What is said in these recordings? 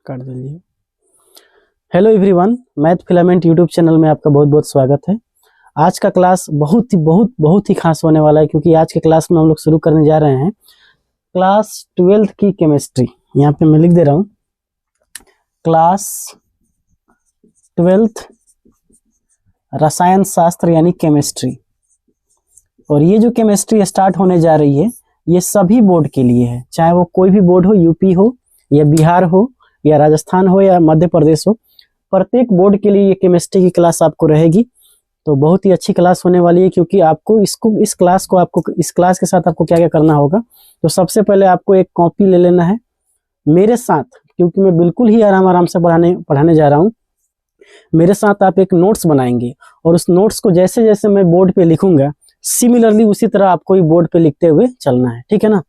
काट दीजिए। Hello everyone, math filament YouTube channel में आपका बहुत बहुत स्वागत है। आज का क्लास बहुत ही खास होने वाला है, क्योंकि आज के क्लास में हम लोग शुरू करने जा रहे हैं क्लास 12th की केमिस्ट्री। यहाँ पे मैं लिख दे रहा हूँ क्लास 12th रसायन शास्त्र यानी केमिस्ट्री। और ये जो केमिस्ट्री स्टार्ट होने जा रही है ये सभी बोर्ड के लिए है, चाहे वो कोई भी बोर्ड हो, यूपी हो या बिहार हो या राजस्थान हो या मध्य प्रदेश हो, प्रत्येक बोर्ड के लिए ये केमिस्ट्री की क्लास आपको रहेगी। तो बहुत ही अच्छी क्लास होने वाली है, क्योंकि आपको इस क्लास के साथ आपको क्या क्या करना होगा। तो सबसे पहले आपको एक कॉपी ले लेना है मेरे साथ, क्योंकि मैं बिल्कुल ही आराम से पढ़ाने जा रहा हूँ। मेरे साथ आप एक नोट्स बनाएंगे और उस नोट्स को जैसे जैसे मैं बोर्ड पे लिखूंगा सिमिलरली उसी तरह आपको बोर्ड पे लिखते हुए चलना है, ठीक है ना।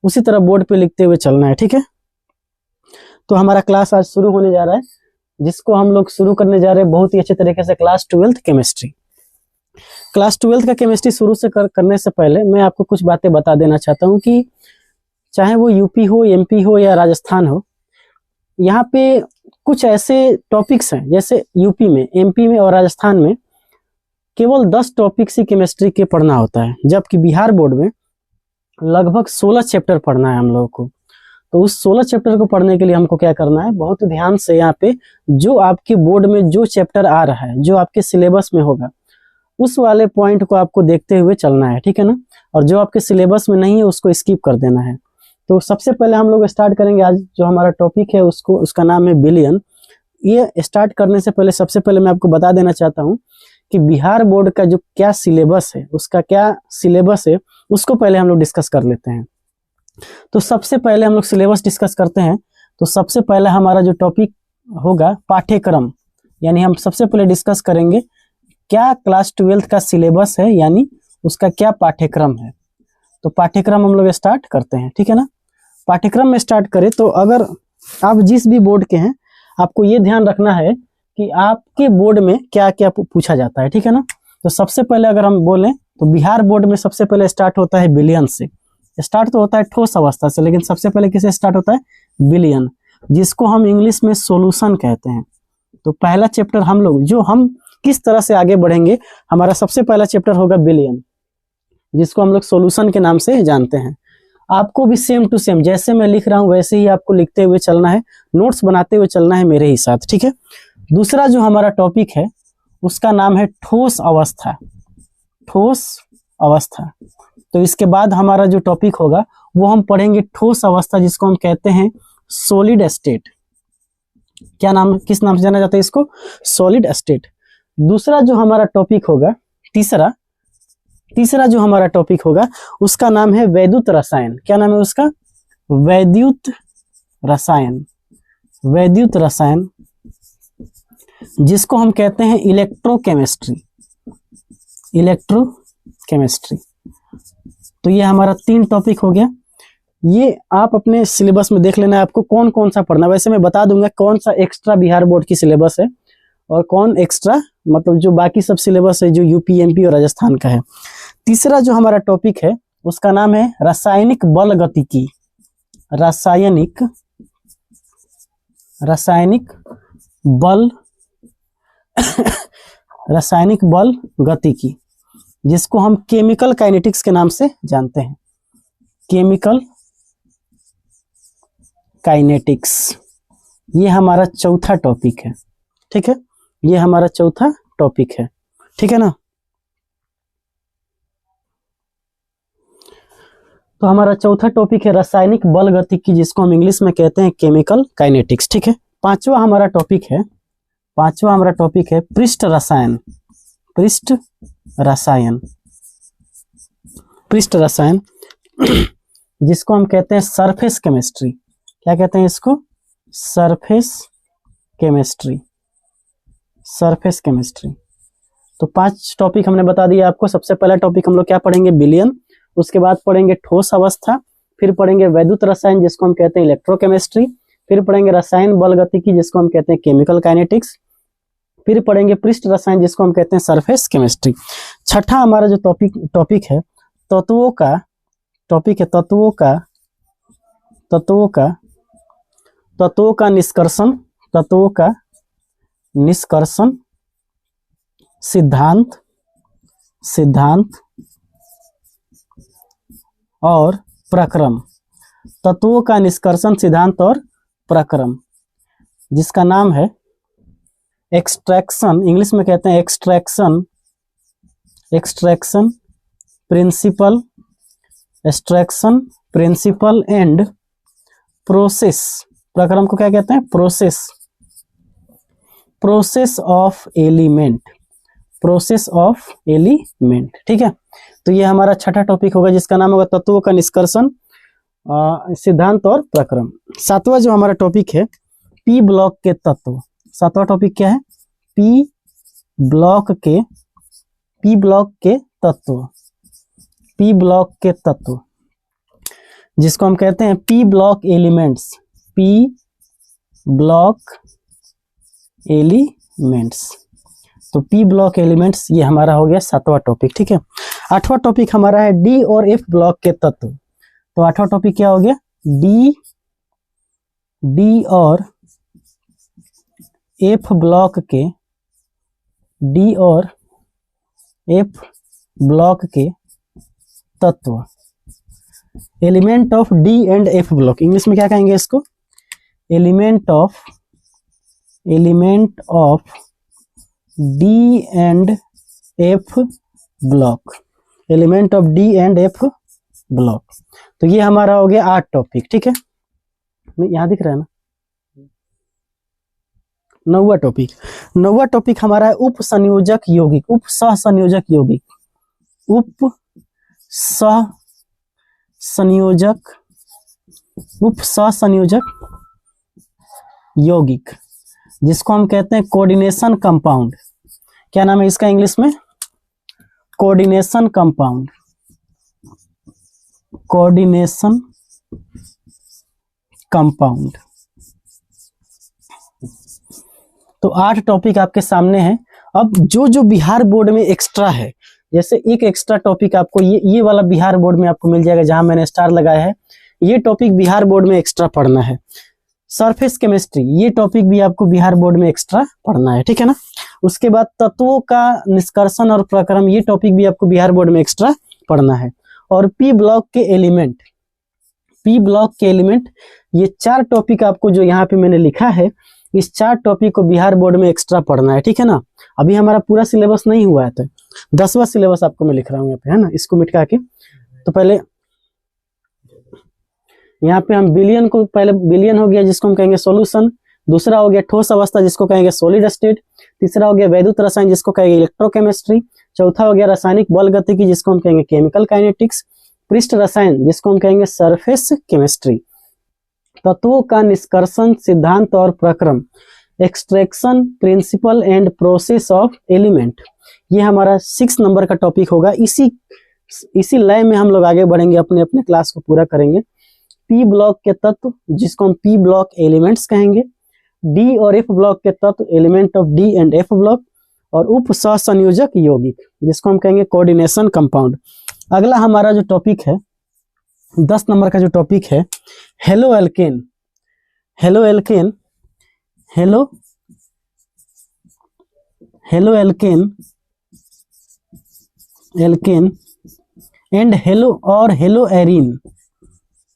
उसी तरह बोर्ड पे लिखते हुए चलना है, ठीक है। तो हमारा क्लास आज शुरू होने जा रहा है, जिसको हम लोग शुरू करने जा रहे हैं बहुत ही अच्छे तरीके से, class 12th chemistry. Class 12th का केमिस्ट्री शुरू से करने से पहले मैं आपको कुछ बातें बता देना चाहता हूँ कि चाहे वो यूपी हो, एमपी हो या राजस्थान हो, यहाँ पे कुछ ऐसे टॉपिक्स हैं, जैसे यूपी में, एमपी में और राजस्थान में केवल 10 टॉपिक्स ही केमिस्ट्री के पढ़ना होता है, जबकि बिहार बोर्ड में लगभग 16 चैप्टर पढ़ना है हम लोगों को। तो उस 16 चैप्टर को पढ़ने के लिए हमको क्या करना है, बहुत ध्यान से यहाँ पे जो आपके बोर्ड में जो चैप्टर आ रहा है, जो आपके सिलेबस में होगा, उस वाले पॉइंट को आपको देखते हुए चलना है, ठीक है ना। और जो आपके सिलेबस में नहीं है उसको स्किप कर देना है। तो सबसे पहले हम लोग स्टार्ट करेंगे आज जो हमारा टॉपिक है उसका नाम है बिलियन। ये स्टार्ट करने से पहले सबसे पहले मैं आपको बता देना चाहता हूँ कि बिहार बोर्ड का जो क्या सिलेबस है, उसका क्या सिलेबस है, उसको पहले हम लोग डिस्कस कर लेते हैं। तो सबसे पहले हम लोग सिलेबस डिस्कस करते हैं। तो सबसे पहले हमारा जो टॉपिक होगा पाठ्यक्रम, यानी हम सबसे पहले डिस्कस करेंगे क्या क्लास 12th का सिलेबस है, यानी उसका क्या पाठ्यक्रम है। तो पाठ्यक्रम हम लोग स्टार्ट करते हैं, ठीक है ना। पाठ्यक्रम में स्टार्ट करें तो अगर आप जिस भी बोर्ड के हैं, आपको ये ध्यान रखना है कि आपके बोर्ड में क्या क्या पूछा जाता है, ठीक है ना। तो सबसे पहले अगर हम बोलें तो बिहार बोर्ड में सबसे पहले स्टार्ट होता है बिलियन से। स्टार्ट तो होता है ठोस अवस्था से, लेकिन सबसे पहले किसे स्टार्ट होता है, बिलियन, जिसको हम इंग्लिश में सॉल्यूशन कहते हैं। तो पहला चैप्टर हम किस तरह से आगे बढ़ेंगे, हमारा सबसे पहला चैप्टर होगा बिलियन, जिसको हम लोग सॉल्यूशन के नाम से जानते हैं। आपको भी सेम टू सेम जैसे मैं लिख रहा हूं वैसे ही आपको लिखते हुए चलना है, नोट्स बनाते हुए चलना है मेरे ही साथ, ठीक है। दूसरा जो हमारा टॉपिक है उसका नाम है ठोस अवस्था। ठोस अवस्था। तो इसके बाद हमारा जो टॉपिक होगा वो हम पढ़ेंगे ठोस अवस्था, जिसको हम कहते हैं सॉलिड स्टेट। किस नाम से जाना जाता है इसको, सॉलिड स्टेट। दूसरा जो हमारा टॉपिक होगा, तीसरा जो हमारा टॉपिक होगा उसका नाम है वैद्युत रसायन। क्या नाम है उसका, वैद्युत रसायन। वैद्युत रसायन, जिसको हम कहते हैं इलेक्ट्रोकेमिस्ट्री। इलेक्ट्रोकेमिस्ट्री। तो ये हमारा 3 टॉपिक हो गया। ये आप अपने सिलेबस में देख लेना है आपको कौन कौन सा पढ़ना है। वैसे मैं बता दूंगा कौन सा एक्स्ट्रा बिहार बोर्ड की सिलेबस है और कौन एक्स्ट्रा मतलब जो बाकी सब सिलेबस है जो यूपी, एमपी और राजस्थान का है। तीसरा जो हमारा टॉपिक है उसका नाम है रासायनिक बल गतिकी। रासायनिक बल गतिकी, जिसको हम केमिकल काइनेटिक्स के नाम से जानते हैं। केमिकल काइनेटिक्स, ये हमारा चौथा टॉपिक है, ठीक है। ये हमारा चौथा टॉपिक है, ठीक है ना। तो हमारा चौथा टॉपिक है रासायनिक बल गतिकी, जिसको हम इंग्लिश में कहते हैं केमिकल काइनेटिक्स, ठीक है। पांचवा हमारा टॉपिक है पृष्ठ रसायन। पृष्ठ रसायन, जिसको हम कहते हैं सरफेस केमिस्ट्री। क्या कहते हैं इसको, सरफेस केमिस्ट्री। तो 5 टॉपिक हमने बता दिया आपको। सबसे पहला टॉपिक हम लोग क्या पढ़ेंगे, बिलियन। उसके बाद पढ़ेंगे ठोस अवस्था, फिर पढ़ेंगे वैद्युत रसायन जिसको हम कहते हैं इलेक्ट्रोकेमिस्ट्री, फिर पढ़ेंगे रसायन बल गतिकी जिसको हम कहते हैं केमिकल काइनेटिक्स, फिर पढ़ेंगे पृष्ठ रसायन जिसको हम कहते हैं सरफेस केमिस्ट्री। छठा हमारा जो टॉपिक है तत्वों का तत्वों का निष्कर्षण, तत्वों का निष्कर्षण, सिद्धांत, सिद्धांत और प्रक्रम। तत्वों का निष्कर्षण, सिद्धांत और प्रक्रम, जिसका नाम है एक्सट्रैक्शन, इंग्लिश में कहते हैं extraction, extraction principle, extraction principle and process. प्रक्रम को क्या कहते हैं? Process, process of element, process of element. ठीक है, तो ये हमारा छठा टॉपिक होगा जिसका नाम होगा तत्वों का निष्कर्षण, सिद्धांत और प्रक्रम। सातवां जो हमारा टॉपिक है पी ब्लॉक के तत्व। सातवां टॉपिक क्या है? पी ब्लॉक के, पी ब्लॉक के तत्व, पी ब्लॉक के तत्व, जिसको हम कहते हैं P block elements, P block elements. तो पी ब्लॉक एलिमेंट्स ये हमारा हो गया सातवां टॉपिक। ठीक है, आठवां टॉपिक हमारा है डी और एफ ब्लॉक के तत्व। तो आठवां टॉपिक क्या हो गया? डी, डी और एफ ब्लॉक के, डी और एफ ब्लॉक के तत्व, element of D and F block. English में क्या कहेंगे इसको? Element of, element of D and F block, element of D and F block. तो ये हमारा हो गया 8 टॉपिक। ठीक है, यहां दिख रहा है ना? 9वां टॉपिक, 9वां टॉपिक हमारा है उप संयोजक यौगिक, उप सह संयोजक यौगिक, उप सह संयोजक, उप सह संयोजक यौगिक, जिसको हम कहते हैं कोऑर्डिनेशन कंपाउंड। क्या नाम है इसका इंग्लिश में? Coordination compound, coordination compound. तो 8 टॉपिक आपके सामने हैं। अब जो जो बिहार बोर्ड में एक्स्ट्रा है, जैसे एक एक्स्ट्रा टॉपिक आपको ये वाला बिहार बोर्ड में आपको मिल जाएगा जहां मैंने स्टार लगाया है, ये टॉपिक बिहार बोर्ड में एक्स्ट्रा पढ़ना है। सरफेस केमिस्ट्री, ये टॉपिक भी आपको बिहार बोर्ड में एक्स्ट्रा पढ़ना है। ठीक है ना? उसके बाद तत्वों का निष्कर्षण और प्रक्रम, ये टॉपिक भी आपको बिहार बोर्ड में एक्स्ट्रा पढ़ना है। और पी ब्लॉक के एलिमेंट, पी ब्लॉक के एलिमेंट, ये 4 टॉपिक आपको जो यहाँ पे मैंने लिखा है, इस 4 टॉपिक को बिहार बोर्ड में एक्स्ट्रा पढ़ना है। ठीक है ना? अभी हमारा पूरा सिलेबस नहीं हुआ है, तो 10वां सिलेबस आपको मैं लिख रहा हूँ यहाँ पे, है ना? इसको मिटा के, तो पहले यहाँ पे हम बिलियन को, पहले बिलियन हो गया जिसको हम कहेंगे सॉल्यूशन, दूसरा हो गया ठोस अवस्था जिसको कहेंगे सॉलिड स्टेट, तीसरा हो गया वैद्युत रसायन जिसको कहेंगे इलेक्ट्रोकेमिस्ट्री, चौथा हो गया रासायनिक बल गतिकी जिसको हम कहेंगे केमिकल काइनेटिक्स, पृष्ठ रसायन जिसको हम कहेंगे सरफेस केमिस्ट्री, तत्वों का निष्कर्षण, सिद्धांत और प्रक्रम, extraction principle and process of element, ये हमारा 6 नंबर का टॉपिक होगा। इसी लय में हम लोग आगे बढ़ेंगे, अपने अपने क्लास को पूरा करेंगे। पी ब्लॉक के तत्व जिसको हम पी ब्लॉक एलिमेंट्स कहेंगे, डी और एफ ब्लॉक के तत्व, element of D and F block, और उप सह संयोजक यौगिक जिसको हम कहेंगे कोऑर्डिनेशन कंपाउंड। अगला हमारा जो टॉपिक है 10 नंबर का जो टॉपिक है halo alkane, halo alkane, hello halo alkane, alkene and hello और हेलो एरीन,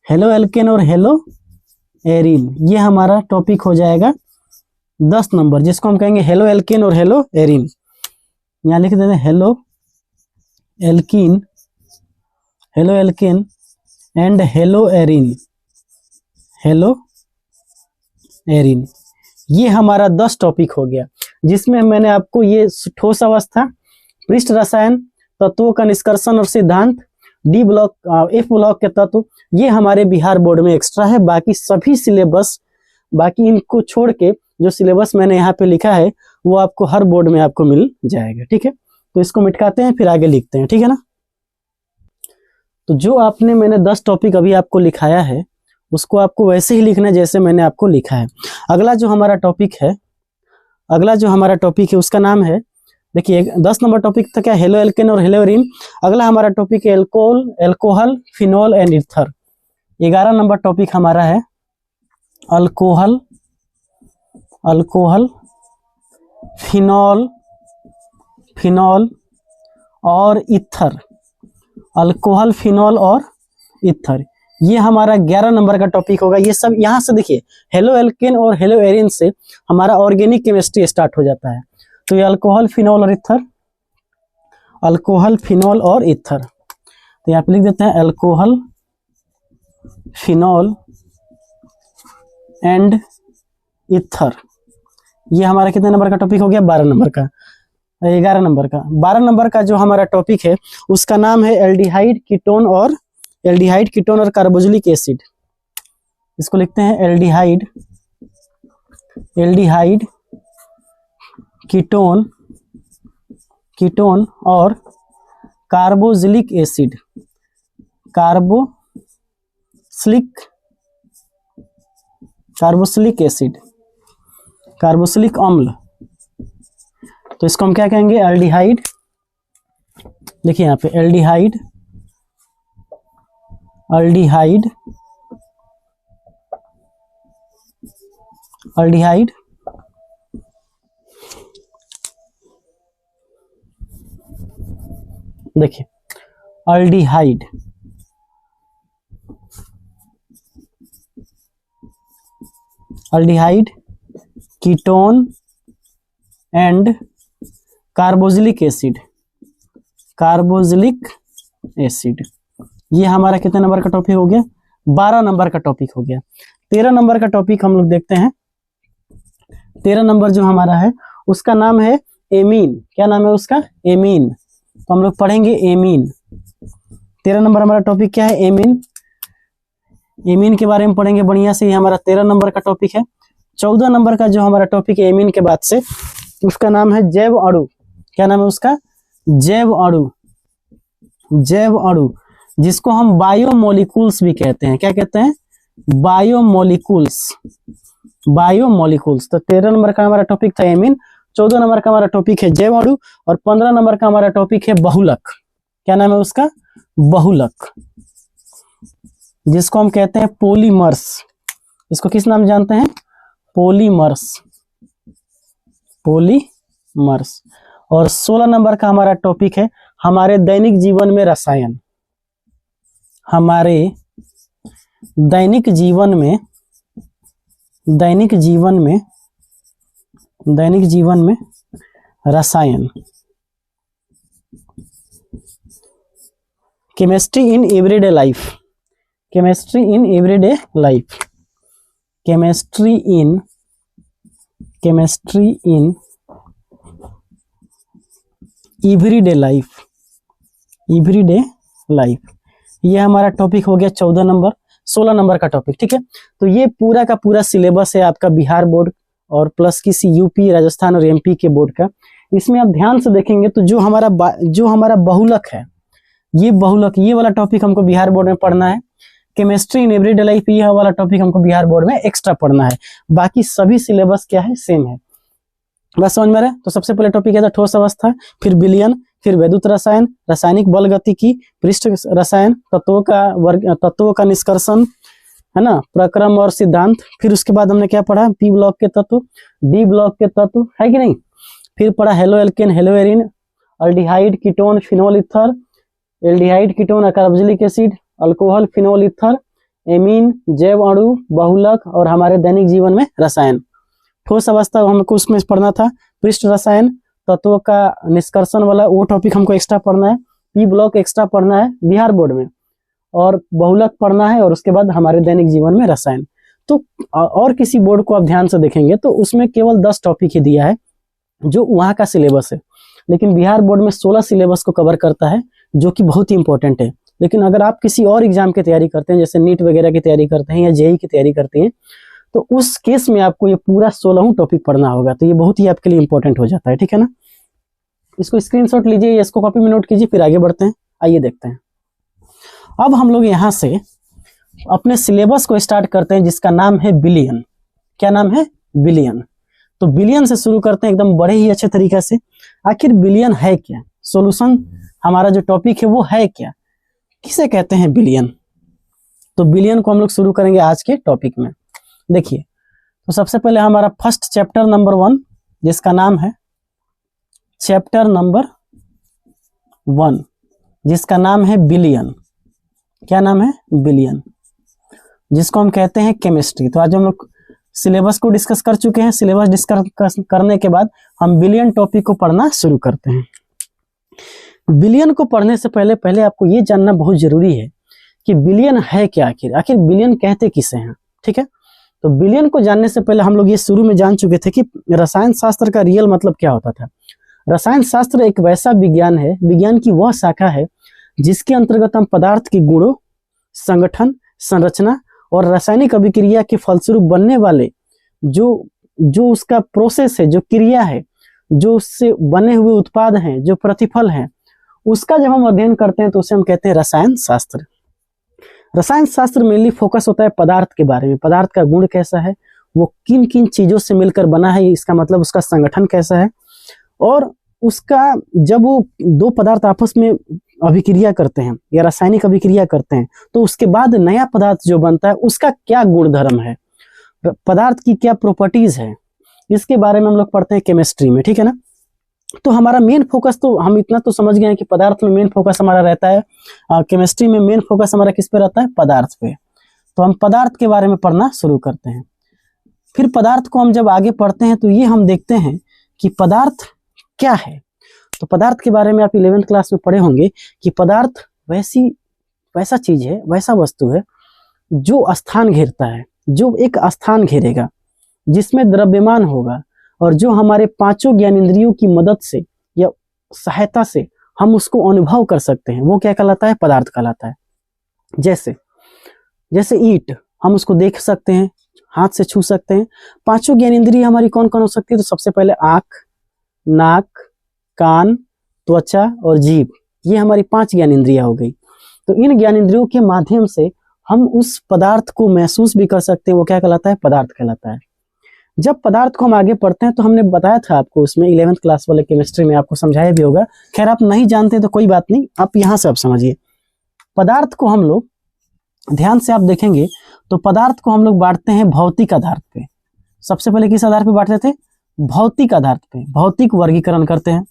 हेलो एल्केन और हेलो एरीन, ये हमारा टॉपिक हो जाएगा 10 नंबर जिसको हम कहेंगे हेलो एल्केन और हेलो एरीन। यहाँ लिख देते हैं hello alkene, halo alkane and hello arene, hello arene, ये हमारा 10 टॉपिक हो गया, जिसमें मैंने आपको ये ठोस अवस्था, पृष्ठ रसायन, तत्वों का निष्कर्षण और सिद्धांत, डी ब्लॉक, एफ ब्लॉक के तत्व, ये हमारे बिहार बोर्ड में एक्स्ट्रा है। बाकी सभी सिलेबस, बाकी इनको छोड़ के जो सिलेबस मैंने यहाँ पे लिखा है वो आपको हर बोर्ड में आपको मिल जाएगा। ठीक है, तो इसको मिटकाते हैं फिर आगे लिखते हैं। ठीक है ना? तो जो आपने मैंने 10 टॉपिक अभी आपको लिखाया है उसको आपको वैसे ही लिखना है जैसे मैंने आपको लिखा है। अगला जो हमारा टॉपिक है, अगला जो हमारा टॉपिक है उसका नाम है, देखिए 10 नंबर टॉपिक था क्या, हेलो एल्केन और हेलो एरीन। अगला हमारा टॉपिक है alcohol, alcohol, phenol and ether. 11 number topic हमारा है अल्कोहल, अल्कोहल, फिनॉल, फिनॉल और ईथर। अल्कोहल, फिनॉल और ईथर, ये हमारा 11 नंबर का टॉपिक होगा। ये सब यहाँ से देखिए, हेलो एल्केन और हेलो एरिन से हमारा ऑर्गेनिक केमिस्ट्री स्टार्ट हो जाता है। तो ये अल्कोहल, फिनॉल और ईथर, अल्कोहल, फिनॉल और ईथर। तो यहाँ पे लिख देते हैं अल्कोहल, फिनॉल एंड ईथर। ये हमारा कितने नंबर का टॉपिक हो गया? 12 नंबर का, 11 नंबर का। 12 नंबर का जो हमारा टॉपिक है उसका नाम है एल्डिहाइड, कीटोन और एल्डिहाइड, कीटोन और कार्बोक्सिलिक एसिड। इसको लिखते हैं एल्डिहाइड, एल्डिहाइड, कीटोन, कीटोन और carboxylic acid, carboxylic, carboxylic acid, carboxylic अम्ल। तो इसको हम क्या कहेंगे? एल्डिहाइड। देखिए यहाँ पे एल्डिहाइड, एल्डिहाइड, एल्डिहाइड, देखिए aldehyde, aldehyde, ketone and carboxylic acid, carboxylic acid. ये हमारा कितने नंबर का टॉपिक हो गया? 12 नंबर का टॉपिक हो गया। 13 नंबर का टॉपिक हम लोग देखते हैं। 13 नंबर जो हमारा है उसका नाम है एमीन। क्या नाम है उसका? एमीन। तो हम लोग पढ़ेंगे एमीन। 13 नंबर हमारा टॉपिक क्या है? एमीन। एमीन के बारे में पढ़ेंगे बढ़िया से। ये हमारा 13 नंबर का टॉपिक है। 14 नंबर का जो हमारा टॉपिक है एमीन के बाद से, उसका नाम है जैव अणु। क्या नाम है उसका? जैव अणु, जैव अणु, जिसको हम बायोमोलिक्यूल्स भी कहते हैं। क्या कहते हैं? Biomolecules, biomolecules. तो 13 नंबर का हमारा टॉपिक था एमीन, 14 नंबर का हमारा टॉपिक है जैव अणु और 15 नंबर का हमारा टॉपिक है बहुलक। क्या नाम है उसका? बहुलक, जिसको हम कहते हैं पॉलीमर्स। इसको किस नाम जानते हैं? Polymers, polymers. और 16 नंबर का हमारा टॉपिक है हमारे दैनिक जीवन में रसायन। हमारे दैनिक जीवन में, दैनिक जीवन में, दैनिक जीवन में रसायन। Chemistry in everyday life, chemistry in everyday life, chemistry in, chemistry in everyday life, everyday life. ये हमारा टॉपिक हो गया 14 नंबर। 16 नंबर का टॉपिक, ठीक है। तो ये पूरा का पूरा सिलेबस है आपका बिहार बोर्ड और प्लस किसी यूपी, राजस्थान और एमपी के बोर्ड का। इसमें आप ध्यान से देखेंगे तो जो हमारा बहुलक है, ये बहुलक, ये वाला टॉपिक हमको बिहार बोर्ड में पढ़ना है। केमिस्ट्री इन एवरीडे लाइफ, ये वाला टॉपिक हमको बिहार बोर्ड में एक्स्ट्रा पढ़ना है। बाकी सभी सिलेबस क्या है? सेम है। बस समझ में रहे? तो सबसे पहले टॉपिक है ठोस अवस्था, फिर विलयन, फिर वैद्युत रसायन, रासायनिक बल गतिकी, पृष्ठ रसायन, तत्वों का वर्ग, तत्वों का निष्कर्षण, है ना, प्रक्रम और सिद्धांत। फिर उसके बाद हमने क्या पढ़ा? पी ब्लॉक के तत्व, डी ब्लॉक के तत्व, है कि नहीं। फिर पढ़ा halo alkane, hello Erin, aldehyde, ketone, phenol ether, aldehyde, ketone, carboxylic acid, alcohol, phenol ether, amine, जैव अणु, बहुलक और हमारे दैनिक जीवन में रसायन। ठोस अवस्था हमको उसमें पढ़ना था। पृष्ठ रसायन, तत्वों का निष्कर्षण वाला वो टॉपिक हमको एक्स्ट्रा पढ़ना है। पी ब्लॉक एक्स्ट्रा पढ़ना है बिहार बोर्ड में, और बहुलक पढ़ना है, और उसके बाद हमारे दैनिक जीवन में रसायन। तो और किसी बोर्ड को आप ध्यान से देखेंगे तो उसमें केवल 10 टॉपिक ही दिया है जो वहां का सिलेबस है, लेकिन बिहार बोर्ड में 16 सिलेबस को कवर करता है, जो कि बहुत ही इंपॉर्टेंट है। लेकिन अगर आप किसी और एग्जाम की तैयारी करते हैं, जैसे नीट वगैरह की तैयारी करते हैं या जेईई की तैयारी करते हैं, तो उस केस में आपको ये पूरा 16 टॉपिक पढ़ना होगा। तो ये बहुत ही आपके लिए इंपॉर्टेंट हो जाता है, ठीक है ना। इसको स्क्रीनशॉट लीजिए, इसको कॉपी में नोट कीजिए, फिर आगे बढ़ते हैं। आइए देखते हैं। अब हम लोग यहाँ से अपने सिलेबस को स्टार्ट करते हैं, जिसका नाम है विलयन। क्या नाम है? विलयन। तो विलयन से शुरू करते हैं एकदम बड़े ही अच्छे तरीके से। आखिर विलयन है क्या? सॉल्यूशन हमारा जो टॉपिक है वो है क्या? किसे कहते हैं विलयन? तो विलयन को हम लोग शुरू करेंगे आज के टॉपिक में। देखिए, तो सबसे पहले हमारा फर्स्ट चैप्टर नंबर 1, जिसका नाम है चैप्टर नंबर 1, जिसका नाम है बिलियन। क्या नाम है? बिलियन, जिसको हम कहते हैं केमिस्ट्री। तो आज हम लोग सिलेबस को डिस्कस कर चुके हैं। सिलेबस डिस्कस करने के बाद हम बिलियन टॉपिक को पढ़ना शुरू करते हैं। बिलियन को पढ़ने से पहले पहले आपको ये जानना बहुत जरूरी है कि बिलियन है क्या, आखिर बिलियन कहते किसे हैं। ठीक है, तो बिलियन को जानने से पहले हम लोग ये शुरू में जान चुके थे कि रसायन शास्त्र का रियल मतलब क्या होता था। रसायन शास्त्र एक वैसा विज्ञान है, विज्ञान की वह शाखा है जिसके अंतर्गत हम पदार्थ के गुणों, संगठन, संरचना और रासायनिक अभिक्रिया के फलस्वरूप बनने वाले जो उसका प्रोसेस है, जो क्रिया है, जो उससे बने हुए उत्पाद हैं, जो प्रतिफल हैं, उसका जब हम अध्ययन करते हैं तो उसे हम कहते हैं रसायन शास्त्र। रसायन शास्त्र मेनली फोकस होता है पदार्थ के बारे में। पदार्थ का गुण कैसा है, वो किन किन चीजों से मिलकर बना है, इसका मतलब उसका संगठन कैसा है, और उसका जब वो दो पदार्थ आपस में अभिक्रिया करते हैं या रासायनिक अभिक्रिया करते हैं तो उसके बाद नया पदार्थ जो बनता है उसका क्या गुण धर्म है, पदार्थ की क्या प्रॉपर्टीज है, इसके बारे में हम लोग पढ़ते हैं केमिस्ट्री में। ठीक है ना। तो हमारा मेन फोकस, तो हम इतना तो समझ गए हैं कि पदार्थ में मेन फोकस हमारा रहता है, केमिस्ट्री में मेन फोकस हमारा किस पे रहता है? पदार्थ पे। तो हम पदार्थ के बारे में पढ़ना शुरू करते हैं। फिर पदार्थ को हम जब आगे पढ़ते हैं तो ये हम देखते हैं कि पदार्थ क्या है। तो पदार्थ के बारे में आप 11th क्लास में पढ़े होंगे कि पदार्थ वैसा चीज है, वैसा वस्तु है जो स्थान घेरता है, जो एक स्थान घेरेगा, जिसमें द्रव्यमान होगा और जो हमारे पांचों ज्ञानेंद्रियों की मदद से या सहायता से हम उसको अनुभव कर सकते हैं, वो क्या कहलाता है? पदार्थ कहलाता है। जैसे ईंट, हम उसको देख सकते हैं, हाथ से छू सकते हैं। पांचों ज्ञानेंद्रिय हमारी कौन कौन हो सकती है? तो सबसे पहले आंख, नाक, कान, त्वचा और जीभ, ये हमारी 5 ज्ञानेंद्रियां हो गई। तो इन ज्ञानेंद्रियों के माध्यम से हम उस पदार्थ को महसूस भी कर सकते हैं, वो क्या कहलाता है? पदार्थ कहलाता है। जब पदार्थ को हम आगे पढ़ते हैं तो हमने बताया था आपको उसमें 11th क्लास वाले केमिस्ट्री में आपको समझाया भी होगा। खैर आप नहीं जानते तो कोई बात नहीं, आप यहाँ से आप समझिए। पदार्थ को हम लोग ध्यान से आप देखेंगे तो पदार्थ को हम लोग बांटते हैं भौतिक आधार पे। सबसे पहले किस आधार पे बांटते थे? भौतिक आधार पे। भौतिक वर्गीकरण करते हैं,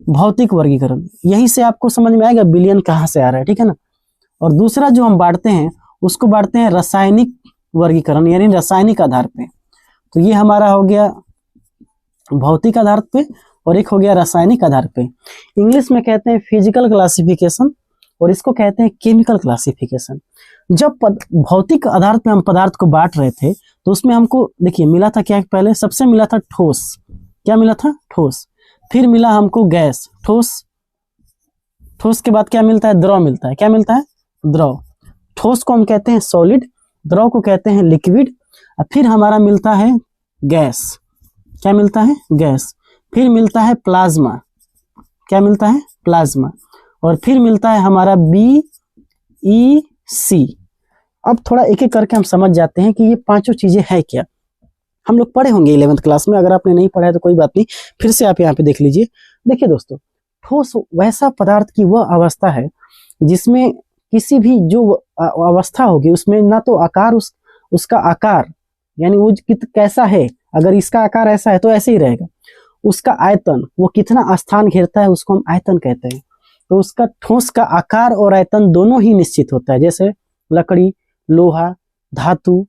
भौतिक वर्गीकरण। यहीं से आपको समझ में आएगा बिलियन कहाँ से आ रहा है। ठीक है ना। और दूसरा जो हम बांटते हैं उसको बांटते हैं रासायनिक वर्गीकरण, यानी रासायनिक आधार पे। तो ये हमारा हो गया भौतिक आधार पे और एक हो गया रासायनिक आधार पे। इंग्लिश में कहते हैं फिजिकल क्लासिफिकेशन और इसको कहते हैं केमिकल क्लासिफिकेशन। जब भौतिक आधार पे हम पदार्थ को बांट रहे थे तो उसमें हमको देखिए मिला था क्या? पहले सबसे मिला था ठोस। क्या मिला था? ठोस। फिर मिला हमको गैस, ठोस। ठोस के बाद क्या मिलता है? द्रव मिलता है। क्या मिलता है? द्रव। ठोस को हम कहते हैं सॉलिड, द्रव को कहते हैं लिक्विड, और फिर हमारा मिलता है गैस। क्या मिलता है? गैस। फिर मिलता है प्लाज्मा। क्या मिलता है? प्लाज्मा। और फिर मिलता है हमारा BEC। अब थोड़ा एक एक करके हम समझ जाते हैं कि ये पांचों चीजें है क्या। हम लोग पढ़े होंगे 11th क्लास में, अगर आपने नहीं पढ़ा है तो कोई बात नहीं, फिर से आप यहाँ पे देख लीजिए। देखिए दोस्तों, ठोस वैसा पदार्थ की वह अवस्था है जिसमें किसी भी जो अवस्था होगी उसमें ना तो आकार, उसका आकार यानी वो कैसा है, अगर इसका आकार ऐसा है तो ऐसे ही रहेगा। उसका आयतन, वो कितना स्थान घेरता है, उसको हम आयतन कहते हैं। तो उसका ठोस का आकार और आयतन दोनों ही निश्चित होता है। जैसे लकड़ी, लोहा, धातु,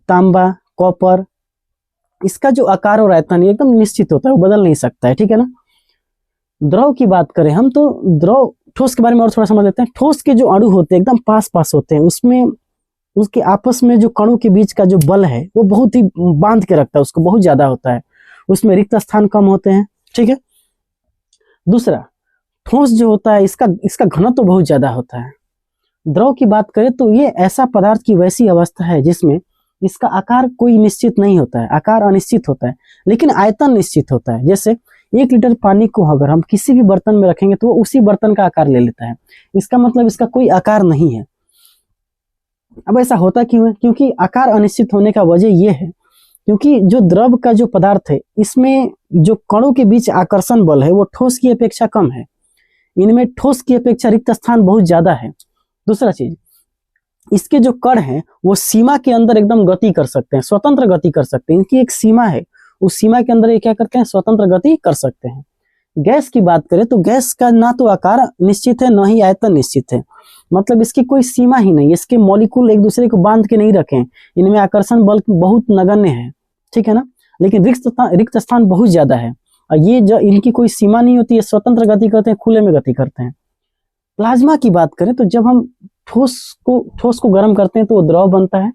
तांबा, कॉपर, इसका जो आकार और आयतन एकदम निश्चित होता है, वो बदल नहीं सकता है। ठीक है ना। द्रव की बात करें हम तो द्रव, ठोस के बारे में और थोड़ा समझ लेते हैं। ठोस के जो अणु होते हैं एकदम पास पास होते हैं, उसमें उसके आपस में जो कणों के बीच का जो बल है वो बहुत ही बांध के रखता है, उसको बहुत ज्यादा होता है, उसमें रिक्त स्थान कम होते हैं। ठीक है। दूसरा, ठोस जो होता है इसका घनत्व तो बहुत ज्यादा होता है। द्रव की बात करें तो ये ऐसा पदार्थ की वैसी अवस्था है जिसमें इसका आकार कोई निश्चित नहीं होता है, आकार अनिश्चित होता है, लेकिन आयतन निश्चित होता है। जैसे 1 लीटर पानी को अगर हम किसी भी बर्तन में रखेंगे तो वो उसी बर्तन का आकार ले लेता है, इसका मतलब इसका कोई आकार नहीं है। अब ऐसा होता क्यों है? क्योंकि आकार अनिश्चित होने का वजह यह है क्योंकि जो द्रव का जो पदार्थ है इसमें जो कणों के बीच आकर्षण बल है वो ठोस की अपेक्षा कम है। इनमें ठोस की अपेक्षा रिक्त स्थान बहुत ज्यादा है। दूसरा चीज, इसके जो कण हैं वो सीमा के अंदर एकदम गति कर सकते हैं, स्वतंत्र गति कर सकते हैं। इनकी एक सीमा है, उस सीमा के अंदर ये क्या करते हैं, स्वतंत्र गति कर सकते हैं। गैस की बात करें तो गैस का ना तो आकार निश्चित है, ना ही आयतन निश्चित है, मतलब इसकी कोई सीमा ही नहीं। इसके मॉलिक्यूल एक दूसरे को बांध के नहीं रखे, इनमें आकर्षण बल बहुत नगण्य है, ठीक है ना, लेकिन रिक्त स्थान बहुत ज्यादा है। और ये जो इनकी कोई सीमा नहीं होती है, स्वतंत्र गति करते हैं, खुले में गति करते हैं। प्लाज्मा की बात करें तो जब हम ठोस को गर्म करते हैं तो वो द्रव बनता है,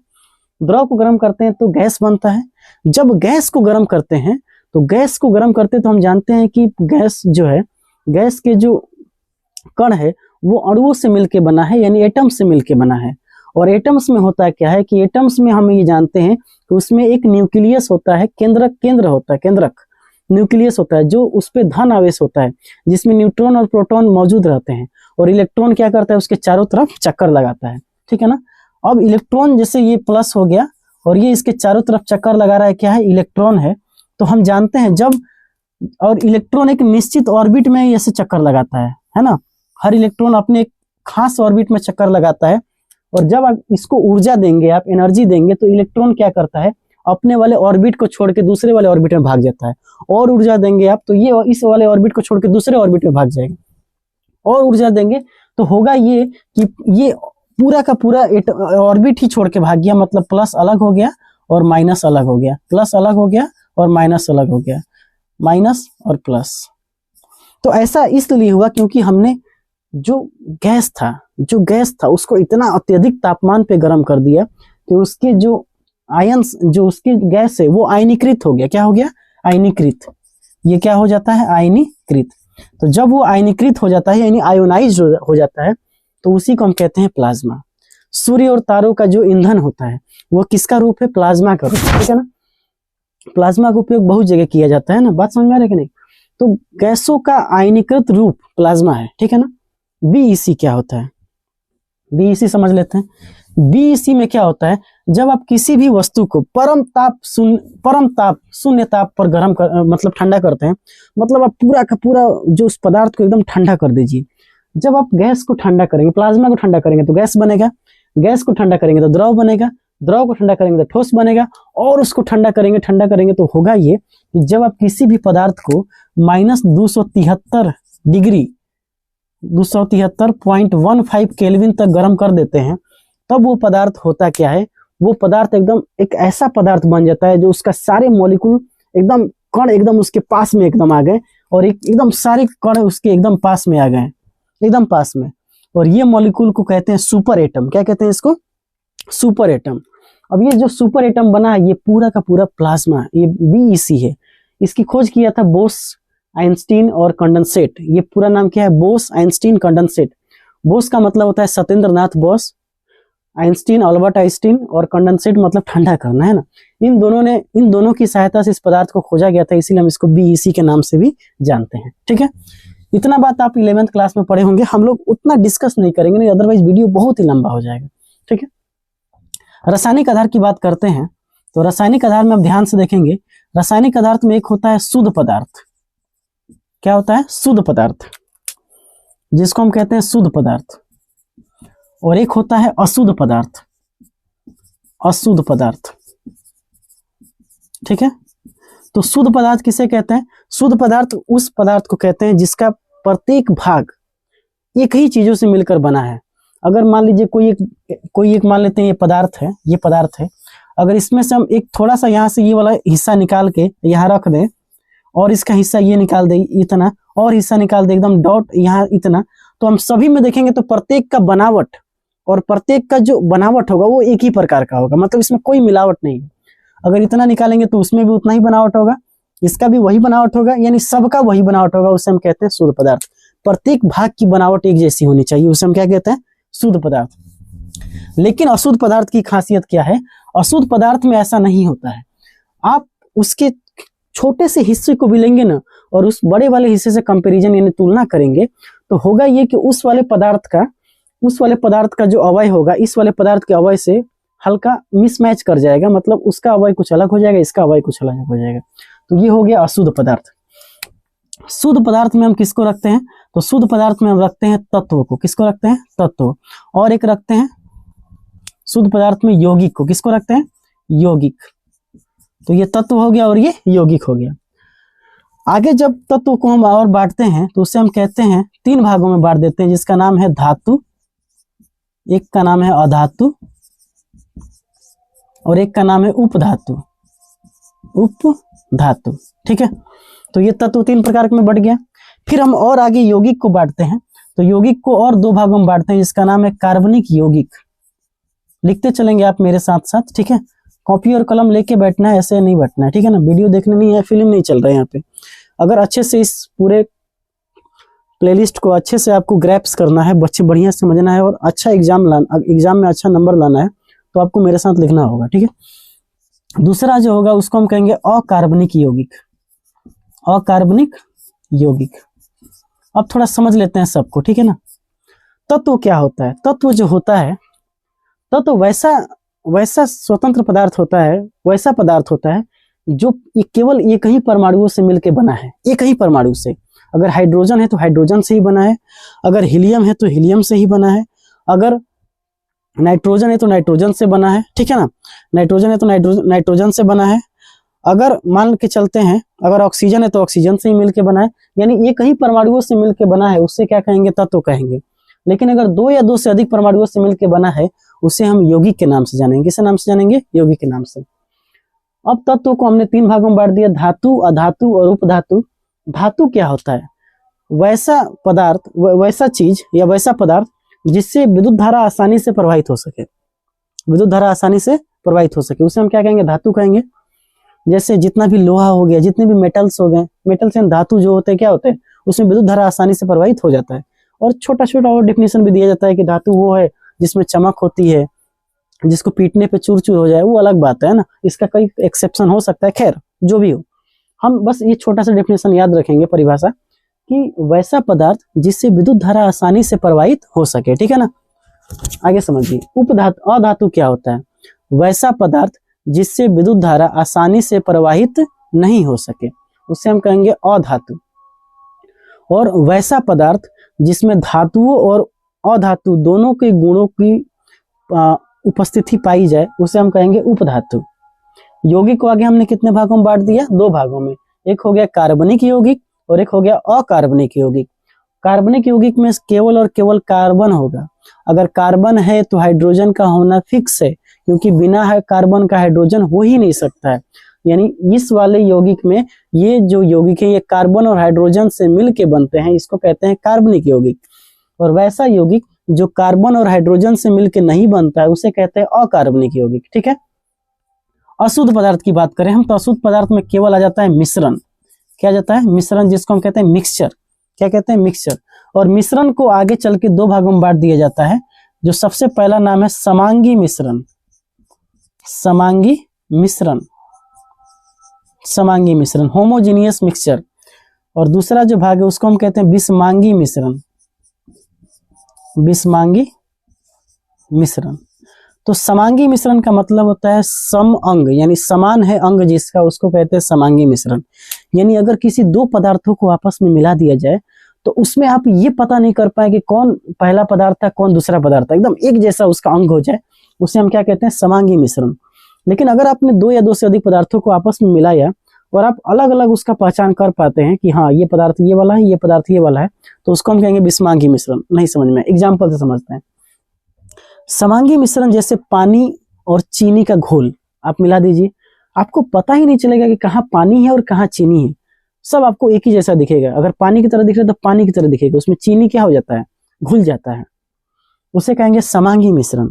द्रव को गर्म करते हैं तो गैस बनता है। जब गैस को गर्म करते हैं तो हम जानते हैं कि गैस जो है, गैस के जो कण है वो अणुओं से मिलके बना है, यानी एटम से मिलके बना है। और एटम्स में होता है क्या है कि एटम्स में हम ये जानते हैं कि उसमें एक न्यूक्लियस होता है, केंद्र होता है, केंद्रक न्यूक्लियस होता है, जो उस पे धन आवेश होता है, जिसमें न्यूट्रॉन और प्रोटॉन मौजूद रहते हैं। और इलेक्ट्रॉन क्या करता है, उसके चारों तरफ चक्कर लगाता है, ठीक है ना। अब इलेक्ट्रॉन जैसे ये प्लस हो गया और ये इसके चारों तरफ चक्कर लगा रहा है, क्या है, इलेक्ट्रॉन है। तो हम जानते हैं जब, और इलेक्ट्रॉन एक निश्चित ऑर्बिट में ऐसे चक्कर लगाता है ना, हर इलेक्ट्रॉन अपने एक खास ऑर्बिट में चक्कर लगाता है। और जब आप इसको ऊर्जा देंगे, आप एनर्जी देंगे, तो इलेक्ट्रॉन क्या करता है, अपने वाले ऑर्बिट को छोड़ के दूसरे वाले ऑर्बिट में भाग जाता है। और ऊर्जा देंगे आप तो ये इस वाले ऑर्बिट को छोड़ के दूसरे ऑर्बिट में भाग जाएगा। और ऊर्जा देंगे तो होगा ये कि ये पूरा का पूरा ऑर्बिट ही छोड़ के भाग गया, मतलब प्लस अलग हो गया और माइनस अलग हो गया, प्लस अलग हो गया और माइनस अलग हो गया, माइनस और प्लस। तो ऐसा इसलिए हुआ क्योंकि हमने जो गैस था उसको इतना अत्यधिक तापमान पे गर्म कर दिया कि उसके जो आयंस, जो उसकी गैस है वो आयनीकृत हो गया। क्या हो गया, आयनीकृत। ये क्या हो जाता है, आयनीकृत। तो जब वो आयनीकृत हो जाता है यानी आयोनाइज हो जाता है तो उसी को हम कहते हैं प्लाज्मा। सूर्य और तारों का जो ईंधन होता है वो किसका रूप है, प्लाज्मा का रूप, ठीक है ना। प्लाज्मा का उपयोग बहुत जगह किया जाता है ना, बात समझ में आ रही है कि नहीं। तो गैसों का आयनीकृत रूप प्लाज्मा है, ठीक है ना। बीईसी क्या होता है, बीईसी समझ लेते हैं। बीईसी में क्या होता है, जब आप किसी भी वस्तु को परम ताप शून्य ताप पर गर्म मतलब ठंडा करते हैं, मतलब आप पूरा का पूरा जो उस पदार्थ को एकदम ठंडा कर दीजिए। जब आप गैस को ठंडा करेंगे, प्लाज्मा को ठंडा करेंगे तो गैस बनेगा, गैस को ठंडा करेंगे तो द्रव बनेगा, द्रव को ठंडा करेंगे तो ठोस बनेगा, और उसको ठंडा करेंगे तो होगा ये कि जब आप किसी भी पदार्थ को -273 डिग्री 273.15 केल्विन तक गर्म कर देते हैं, तब वो पदार्थ होता क्या है, वो पदार्थ एकदम एक ऐसा पदार्थ बन जाता है जो उसका सारे मॉलिक्यूल एकदम कण एकदम उसके पास में एकदम आ गए, और एकदम सारे कण उसके एकदम पास में आ गए, एकदम पास में। और ये मॉलिक्यूल को कहते हैं सुपर एटम। क्या कहते हैं इसको, सुपर एटम। अब ये जो सुपर एटम बना है ये पूरा का पूरा प्लाज्मा, ये बीईसी है। इसकी खोज किया था बोस, आइंस्टीन और कंडेंसेट। ये पूरा नाम क्या है, बोस, आइंस्टीन, कंडेंसेट। बोस का मतलब होता है Satyendra Nath Bose, Einstein Albert Einstein, और कंडेंसेट मतलब ठंडा करना, है ना। इन दोनों की सहायता से इस पदार्थ को खोजा गया था, इसीलिए हम इसको बीईसी के नाम से भी जानते हैं, ठीक है। इतना बात आप 11th क्लास में पढ़े होंगे, हम लोग उतना डिस्कस नहीं करेंगे, नहीं अदरवाइज वीडियो बहुत ही लंबा हो जाएगा, ठीक है। रासायनिक आधार की बात करते हैं तो रासायनिक आधार में आप ध्यान से देखेंगे, रासायनिक पदार्थ में एक होता है शुद्ध पदार्थ। क्या होता है, शुद्ध पदार्थ, जिसको हम कहते हैं शुद्ध पदार्थ, और एक होता है अशुद्ध पदार्थ, अशुद्ध पदार्थ, ठीक है। तो शुद्ध पदार्थ किसे कहते हैं, शुद्ध पदार्थ उस पदार्थ को कहते हैं जिसका प्रत्येक भाग एक ही चीजों से मिलकर बना है। अगर मान लीजिए कोई एक मान लेते हैं ये पदार्थ है, अगर इसमें से हम एक थोड़ा सा यहाँ से ये वाला हिस्सा निकाल के यहाँ रख दें, और इसका हिस्सा ये निकाल दे इतना, और हिस्सा निकाल दे एकदम डॉट यहाँ इतना, तो हम सभी में देखेंगे तो प्रत्येक का बनावट और प्रत्येक का जो बनावट होगा वो एक ही प्रकार का होगा, मतलब इसमें कोई मिलावट नहीं है। अगर इतना निकालेंगे तो उसमें भी उतना ही बनावट होगा, इसका भी वही बनावट होगा, यानी सबका वही बनावट होगा, उसे हम कहते हैं शुद्ध पदार्थ। प्रत्येक भाग की बनावट एक जैसी होनी चाहिए, उसे हम क्या कहते हैं, शुद्ध पदार्थ। लेकिन अशुद्ध पदार्थ की खासियत क्या है, अशुद्ध पदार्थ में ऐसा नहीं होता है। आप उसके छोटे से हिस्से को भी लेंगे ना, और उस बड़े वाले हिस्से से कंपैरिजन यानी तुलना करेंगे, तो होगा ये कि उस वाले पदार्थ का जो अवयव होगा इस वाले पदार्थ के अवयव से हल्का मिसमैच कर जाएगा, मतलब उसका अवयव कुछ अलग हो जाएगा, इसका अवयव कुछ अलग हो जाएगा। तो ये हो गया अशुद्ध पदार्थ। शुद्ध पदार्थ में हम किसको रखते हैं, तो शुद्ध पदार्थ में हम रखते हैं तत्व को। किसको रखते हैं, तत्व। और एक रखते हैं शुद्ध पदार्थ में यौगिक को, किसको रखते हैं, यौगिक। तो ये तत्व हो गया और ये यौगिक हो गया। आगे जब तत्व को हम और बांटते हैं तो उसे हम कहते हैं 3 भागों में बांट देते हैं, जिसका नाम है धातु, एक का नाम है अधातु और एक का नाम है उपधातु, उपधातु। ठीक है, तो ये तत्व 3 प्रकार में बढ़ गया। फिर हम और आगे यौगिक को बांटते हैं, तो यौगिक को और 2 भागों में बांटते हैं, जिसका नाम है कार्बनिक यौगिक। लिखते चलेंगे आप मेरे साथ साथ, ठीक है, कॉपी और कलम लेके बैठना है, ऐसे नहीं बैठना है, ठीक है ना। वीडियो देखने नहीं है, फिल्म नहीं चल रहा है यहाँ पे। अगर अच्छे से इस पूरे प्लेलिस्ट को अच्छे से आपको ग्रैप्स करना है, बच्चे बढ़िया समझना है और अच्छा एग्जाम में अच्छा नंबर लाना है, तो आपको मेरे साथ लिखना होगा, ठीक है। दूसरा जो होगा उसको हम कहेंगे अकार्बनिक यौगिक, अकार्बनिक यौगिक। अब थोड़ा समझ लेते हैं सबको, ठीक है ना। तत्व क्या होता है, तत्व जो होता है, तत्व वैसा स्वतंत्र पदार्थ होता है, वैसा पदार्थ होता है जो केवल एक ही परमाणुओं से मिलकर बना है, एक ही परमाणु से। अगर हाइड्रोजन है तो हाइड्रोजन से ही बना है, अगर हीलियम है तो हीलियम से ही बना है, अगर नाइट्रोजन है तो नाइट्रोजन से बना है, ठीक है ना, नाइट्रोजन है तो नाइट्रोजन से बना है। अगर मान के चलते हैं अगर ऑक्सीजन है तो ऑक्सीजन से ही मिलकर बना है, यानी एक ही परमाणुओं से मिलकर बना है, उससे क्या कहेंगे, तत्व कहेंगे। लेकिन अगर 2 या 2 से अधिक परमाणुओं से मिलकर बना है, उसे हम यौगिक के नाम से जानेंगे। किस नाम से जानेंगे, यौगिक के नाम से। अब तत्व को हमने 3 भागों में बांट दिया, धातु, अधातु और उपधातु। धातु क्या होता है, वैसा पदार्थ, वैसा चीज या वैसा पदार्थ जिससे विद्युत धारा आसानी से प्रवाहित हो सके, विद्युत धारा आसानी से प्रवाहित हो सके, उसे हम क्या कहेंगे, धातु कहेंगे। जैसे जितना भी लोहा हो गया, जितने भी मेटल्स हो गए, मेटल्स एंड धातु जो होते हैं क्या होते हैं, उसमें विद्युत धारा आसानी से प्रवाहित हो जाता है। और छोटा छोटा और डिफिनेशन भी दिया जाता है कि धातु वो है जिसमें चमक होती है, जिसको पीटने पे चूर चूर हो जाए, वो अलग बात है ना, इसका कई एक्सेप्शन हो सकता है। खैर जो भी हो, हम बस ये छोटा सा डिफिनेशन याद रखेंगे, परिभाषा, कि वैसा पदार्थ जिससे विद्युत धारा आसानी से प्रवाहित हो सके, ठीक है ना। आगे समझिए, उपधातु, अधातु क्या होता है, वैसा पदार्थ जिससे विद्युत धारा आसानी से प्रवाहित नहीं हो सके, उसे हम कहेंगे अधातु। और वैसा पदार्थ जिसमें धातुओं और अधातु दोनों के गुणों की उपस्थिति पाई जाए, उसे हम कहेंगे उपधातु। यौगिक को आगे हमने कितने भागों में बांट दिया, 2 भागों में। एक हो गया कार्बनिक यौगिक और एक हो गया अकार्बनिक यौगिक। कार्बनिक यौगिक में केवल और केवल कार्बन होगा। अगर कार्बन है तो हाइड्रोजन का होना फिक्स है, क्योंकि बिना कार्बन का हाइड्रोजन हो ही नहीं सकता है। यानी इस वाले यौगिक में ये जो यौगिक है ये कार्बन और हाइड्रोजन से मिलके बनते हैं, इसको कहते हैं कार्बनिक यौगिक। और वैसा यौगिक जो कार्बन और हाइड्रोजन से मिलके नहीं बनता है, उसे कहते हैं अकार्बनिक यौगिक, ठीक है। अशुद्ध पदार्थ की बात करें हम तो अशुद्ध पदार्थ में केवल आ जाता है मिश्रण। क्या आ जाता है, मिश्रण, जिसको हम कहते हैं मिक्सचर। क्या कहते हैं, मिक्सचर। और मिश्रण को आगे चल के 2 भागों में बांट दिया जाता है, जो सबसे पहला नाम है समांगी मिश्रण, समांगी मिश्रण, समांगी मिश्रण, होमोजीनियस मिक्सचर। और दूसरा जो भाग है उसको हम कहते हैं विषमांगी मिश्रण, विषमांगी मिश्रण। तो समांगी मिश्रण का मतलब होता है सम अंग, यानी समान है अंग जिसका, उसको कहते हैं समांगी मिश्रण। यानी अगर किसी 2 पदार्थों को आपस में मिला दिया जाए तो उसमें आप ये पता नहीं कर पाए कि कौन पहला पदार्थ था कौन दूसरा पदार्थ था, एकदम एक जैसा उसका अंग हो जाए, उसे हम क्या कहते हैं, समांगी मिश्रण। लेकिन अगर आपने 2 या 2 से अधिक पदार्थों को आपस में मिलाया और आप अलग अलग उसका पहचान कर पाते हैं कि हाँ ये पदार्थ ये वाला है, ये पदार्थ ये वाला है, तो उसको हम कहेंगे विषमांगी मिश्रण। नहीं समझ में, एग्जाम्पल से समझते हैं। समांगी मिश्रण जैसे पानी और चीनी का घोल आप मिला दीजिए, आपको पता ही नहीं चलेगा कि कहाँ पानी है और कहाँ चीनी है, सब आपको एक ही जैसा दिखेगा। अगर पानी की तरह दिख रहा है तो पानी की तरह दिखेगा, उसमें चीनी क्या हो जाता है, घुल जाता है, उसे कहेंगे समांगी मिश्रण,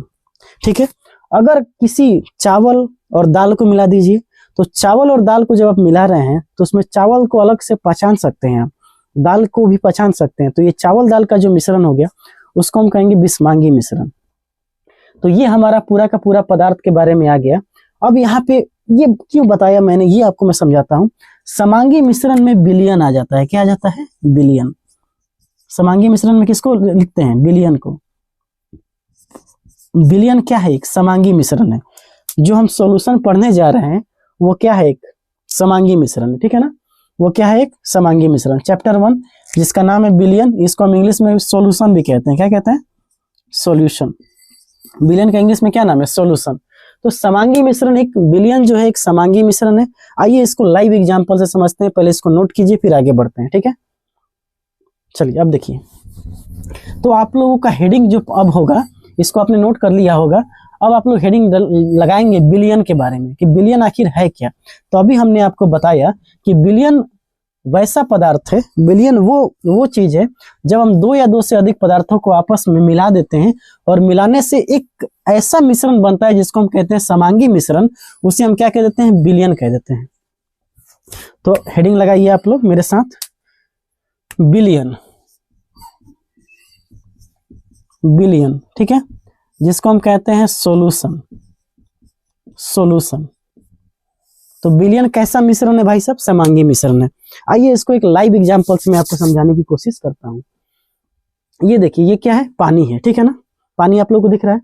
ठीक है। अगर किसी चावल और दाल को मिला दीजिए, तो चावल और दाल को जब आप मिला रहे हैं तो उसमें चावल को अलग से पहचान सकते हैं आप, दाल को भी पहचान सकते हैं, तो ये चावल दाल का जो मिश्रण हो गया उसको हम कहेंगे विषमांगी मिश्रण। तो ये हमारा पूरा का पूरा पदार्थ के बारे में आ गया। अब यहाँ पे ये क्यों बताया मैंने, ये आपको मैं समझाता हूँ। समांगी मिश्रण में विलयन आ जाता है, क्या आ जाता है, विलयन। समांगी मिश्रण में किसको लिखते हैं, विलयन को। विलयन क्या है, एक समांगी मिश्रण है। जो हम सॉल्यूशन पढ़ने जा रहे हैं वो क्या है, एक समांगी मिश्रण है, ठीक है ना। वो क्या है, एक समांगी मिश्रण। चैप्टर 1 जिसका नाम है विलयन, इसको हम इंग्लिश में सॉल्यूशन भी कहते हैं। क्या कहते हैं, सॉल्यूशन। बिलियन का इंग्लिश में क्या नाम है, सॉल्यूशन। तो समांगी मिश्रण, एक बिलियन जो है एक समांगी मिश्रण है। आइए इसको लाइव एग्जांपल से समझते हैं, पहले इसको नोट कीजिए फिर आगे बढ़ते हैं, ठीक है। चलिए अब देखिए, तो आप लोगों का हेडिंग जो अब होगा, इसको आपने नोट कर लिया होगा। अब आप लोग हेडिंग लगाएंगे बिलियन के बारे में कि बिलियन आखिर है क्या। तो अभी हमने आपको बताया कि बिलियन वैसा पदार्थ है, बिलियन वो चीज है जब हम दो या दो से अधिक पदार्थों को आपस में मिला देते हैं और मिलाने से एक ऐसा मिश्रण बनता है जिसको हम कहते हैं समांगी मिश्रण। उसे हम क्या कह देते हैं, बिलियन कह देते हैं। तो हेडिंग लगाइए आप लोग मेरे साथ, बिलियन, बिलियन, ठीक है, जिसको हम कहते हैं सॉल्यूशन, सॉल्यूशन। तो बिलियन कैसा मिश्रण है भाई साहब, समांगी मिश्रण है। आइए इसको एक लाइव एग्जांपल से मैं आपको समझाने की कोशिश करता हूं। ये देखिए, ये क्या है, पानी है, ठीक है ना, पानी आप लोगों को दिख रहा है।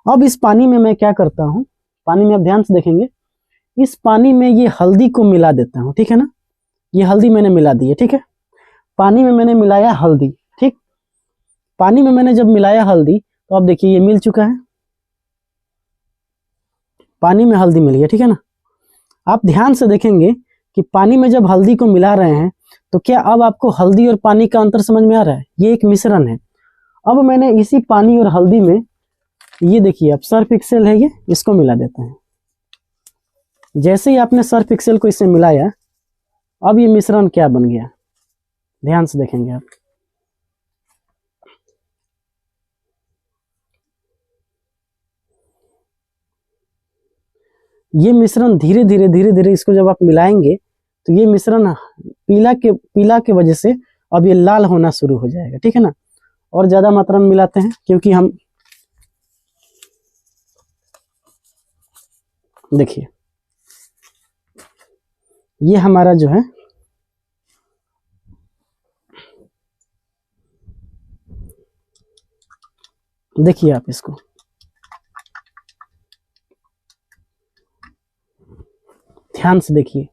अब इस पानी में मैं क्या करता हूं, पानी में आप ध्यान से देखेंगे, इस पानी में ये हल्दी को मिला देता हूं, ठीक है ना, ये हल्दी मैंने मिला दी है, ठीक है। पानी में मैंने मिलाया हल्दी, ठीक, पानी में मैंने जब मिलाया हल्दी तो अब देखिए ये मिल चुका है, पानी में हल्दी मिल गया, ठीक है ना। आप ध्यान से देखेंगे कि पानी में जब हल्दी को मिला रहे हैं तो क्या अब आपको हल्दी और पानी का अंतर समझ में आ रहा है, ये एक मिश्रण है। अब मैंने इसी पानी और हल्दी में, ये देखिए अब सर्फ एक्सेल है, ये इसको मिला देते हैं। जैसे ही आपने सर्फ एक्सेल को इससे मिलाया, अब ये मिश्रण क्या बन गया, ध्यान से देखेंगे आप, ये मिश्रण धीरे धीरे इसको जब आप मिलाएंगे तो ये मिश्रण पीला के वजह से अब ये लाल होना शुरू हो जाएगा, ठीक है ना। और ज्यादा मात्रा में मिलाते हैं क्योंकि हम देखिए, ये हमारा जो है देखिए आप इसको, ध्यान से देखिए,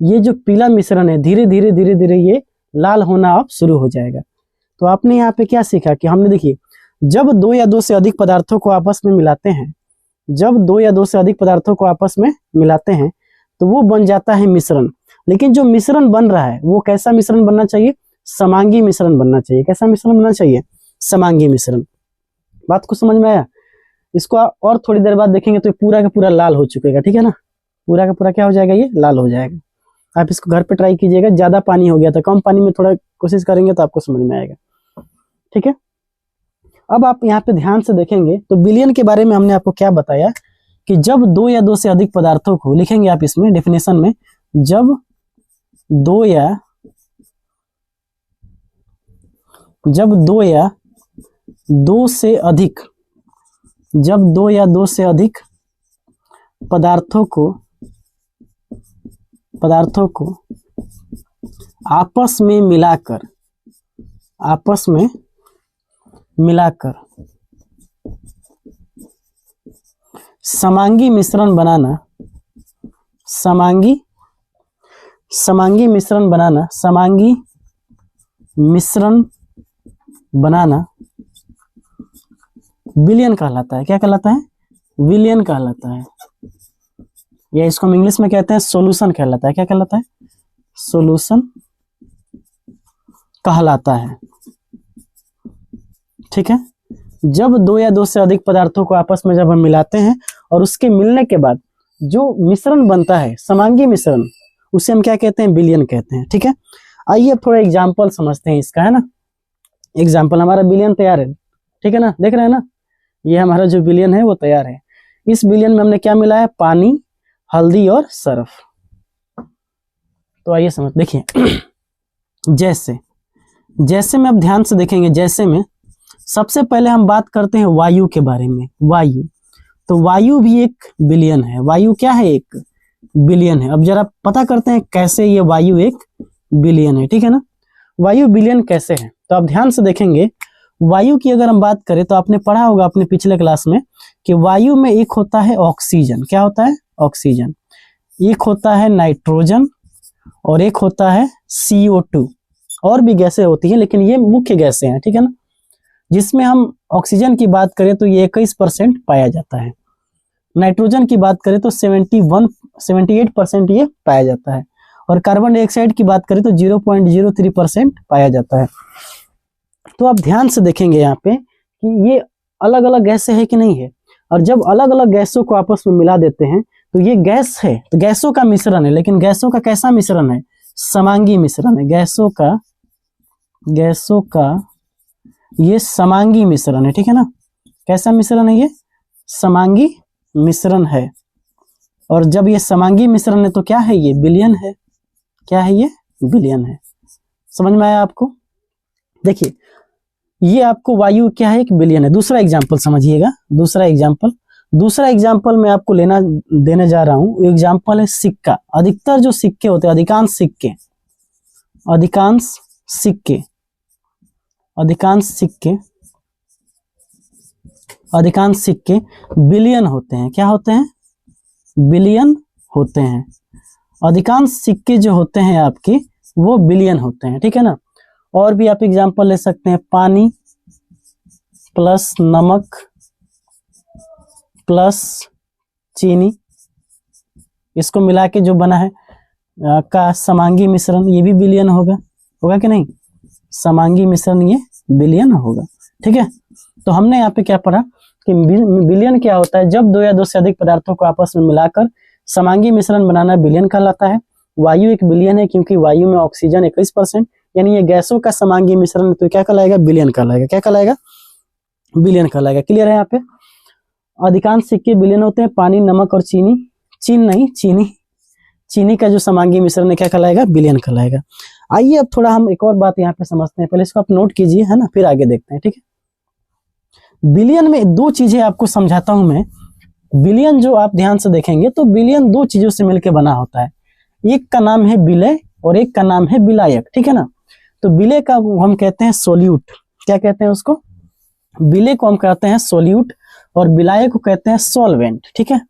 ये जो पीला मिश्रण है धीरे धीरे ये लाल होना अब शुरू हो जाएगा। तो आपने यहाँ पे क्या सीखा कि हमने देखिए, जब दो या दो से अधिक पदार्थों को आपस में मिलाते हैं, जब दो या दो से अधिक पदार्थों को आपस में मिलाते हैं तो वो बन जाता है मिश्रण। लेकिन जो मिश्रण बन रहा है वो कैसा मिश्रण बनना चाहिए, समांगी मिश्रण बनना चाहिए। कैसा मिश्रण बनना चाहिए, समांगी मिश्रण। बात को समझ में आया। इसको और थोड़ी देर बाद देखेंगे तो पूरा का पूरा लाल हो चुकेगा, ठीक है ना, पूरा का पूरा क्या हो जाएगा, ये लाल हो जाएगा। आप इसको घर पे ट्राई कीजिएगा, ज्यादा पानी हो गया था, कम पानी में थोड़ा कोशिश करेंगे तो आपको समझ में आएगा, ठीक है। अब आप यहाँ पे ध्यान से देखेंगे तो बिलियन के बारे में हमने आपको क्या बताया कि जब दो या दो से अधिक पदार्थों को, लिखेंगे आप इसमें डेफिनेशन में, जब दो या दो से अधिक, जब दो या दो से अधिक पदार्थों को आपस में मिलाकर समांगी मिश्रण बनाना, समांगी मिश्रण बनाना बिलियन कहलाता है। क्या कहलाता है, विलियन कहलाता है, या इसको हम इंग्लिश में कहते हैं सॉल्यूशन कहलाता है। क्या कहलाता है, सॉल्यूशन कहलाता है, ठीक है। जब दो या दो से अधिक पदार्थों को आपस में जब हम मिलाते हैं और उसके मिलने के बाद जो मिश्रण बनता है, समांगी मिश्रण, उसे हम क्या कहते हैं, बिलियन कहते हैं, ठीक है। आइए अब थोड़ा एग्जाम्पल समझते हैं इसका, है ना। एग्जाम्पल, हमारा बिलियन तैयार है, ठीक है ना, देख रहे हैं ना, ये हमारा जो बिलियन है वो तैयार है। इस बिलियन में हमने क्या मिलाया, पानी, हल्दी और सर्फ। तो आइए समझ, देखिए जैसे में अब ध्यान से देखेंगे, जैसे में सबसे पहले हम बात करते हैं वायु के बारे में। वायु, तो वायु भी एक बिलियन है। वायु क्या है, एक बिलियन है। अब जरा पता करते हैं कैसे ये वायु एक बिलियन है, ठीक है ना। वायु बिलियन कैसे है, तो आप ध्यान से देखेंगे, वायु की अगर हम बात करें तो आपने पढ़ा होगा अपने पिछले क्लास में कि वायु में एक होता है ऑक्सीजन। क्या होता है, ऑक्सीजन। एक होता है नाइट्रोजन और एक होता है CO2। और भी गैसें होती हैं लेकिन ये मुख्य गैसें हैं, ठीक है ना। जिसमें हम ऑक्सीजन की बात करें तो ये 21% पाया जाता है, नाइट्रोजन की बात करें तो 78% ये पाया जाता है, और कार्बन डाइऑक्साइड की बात करें तो 0.03% पाया जाता है। तो आप ध्यान से देखेंगे यहाँ पे कि ये अलग अलग गैसें है कि नहीं है, और जब अलग अलग गैसों को आपस में मिला देते हैं तो ये गैस है, तो गैसों का मिश्रण है, लेकिन गैसों का कैसा मिश्रण है, समांगी मिश्रण है, गैसों का ये समांगी मिश्रण है, ठीक है ना। कैसा मिश्रण है, ये समांगी मिश्रण है, और जब ये समांगी मिश्रण है तो क्या है, ये विलयन है। क्या है, ये विलयन है। समझ में आया आपको? देखिए ये आपको वायु क्या है, एक विलयन है। दूसरा एग्जाम्पल समझिएगा, दूसरा एग्जाम्पल मैं आपको देने जा रहा हूं। एग्जाम्पल है सिक्का। अधिकतर जो सिक्के होते हैं, अधिकांश सिक्के बिलियन होते हैं। क्या होते हैं, बिलियन होते हैं। अधिकांश सिक्के जो होते हैं आपके वो बिलियन होते हैं, ठीक है ना। और भी आप एग्जाम्पल ले सकते हैं, पानी प्लस नमक प्लस चीनी, इसको मिला के जो बना है का समांगी मिश्रण, ये भी बिलियन होगा कि नहीं, समांगी मिश्रण ये बिलियन होगा, ठीक है। तो हमने यहाँ पे क्या पढ़ा कि बिलियन क्या होता है, जब दो या दो से अधिक पदार्थों को आपस में मिलाकर समांगी मिश्रण बनाना बिलियन कहलाता है। वायु एक बिलियन है क्योंकि वायु में ऑक्सीजन 21%, यानी ये गैसों का समांगी मिश्रण, तो क्या कहलाएगा, बिलियन कहलाएगा। क्या कहलाएगा, बिलियन कहलाएगा। क्लियर है यहाँ पे? अधिकांश सिक्के बिलियन होते हैं। पानी, नमक और चीनी का जो समांगी मिश्रण है क्या कहलाएगा, बिलियन कहलाएगा। आइए अब थोड़ा हम एक और बात यहाँ पे समझते हैं, पहले इसको आप नोट कीजिए, है ना, फिर आगे देखते हैं, ठीक है। बिलियन में दो चीजें आपको समझाता हूं मैं। बिलियन जो आप ध्यान से देखेंगे तो बिलियन दो चीजों से मिलकर बना होता है, एक का नाम है विलय और एक का नाम है विलायक, ठीक है ना। तो विलय का हम कहते हैं सोल्यूट। क्या कहते हैं उसको, विलय को हम कहते हैं सोल्यूट और विलायक को कहते हैं सॉल्वेंट, ठीक है।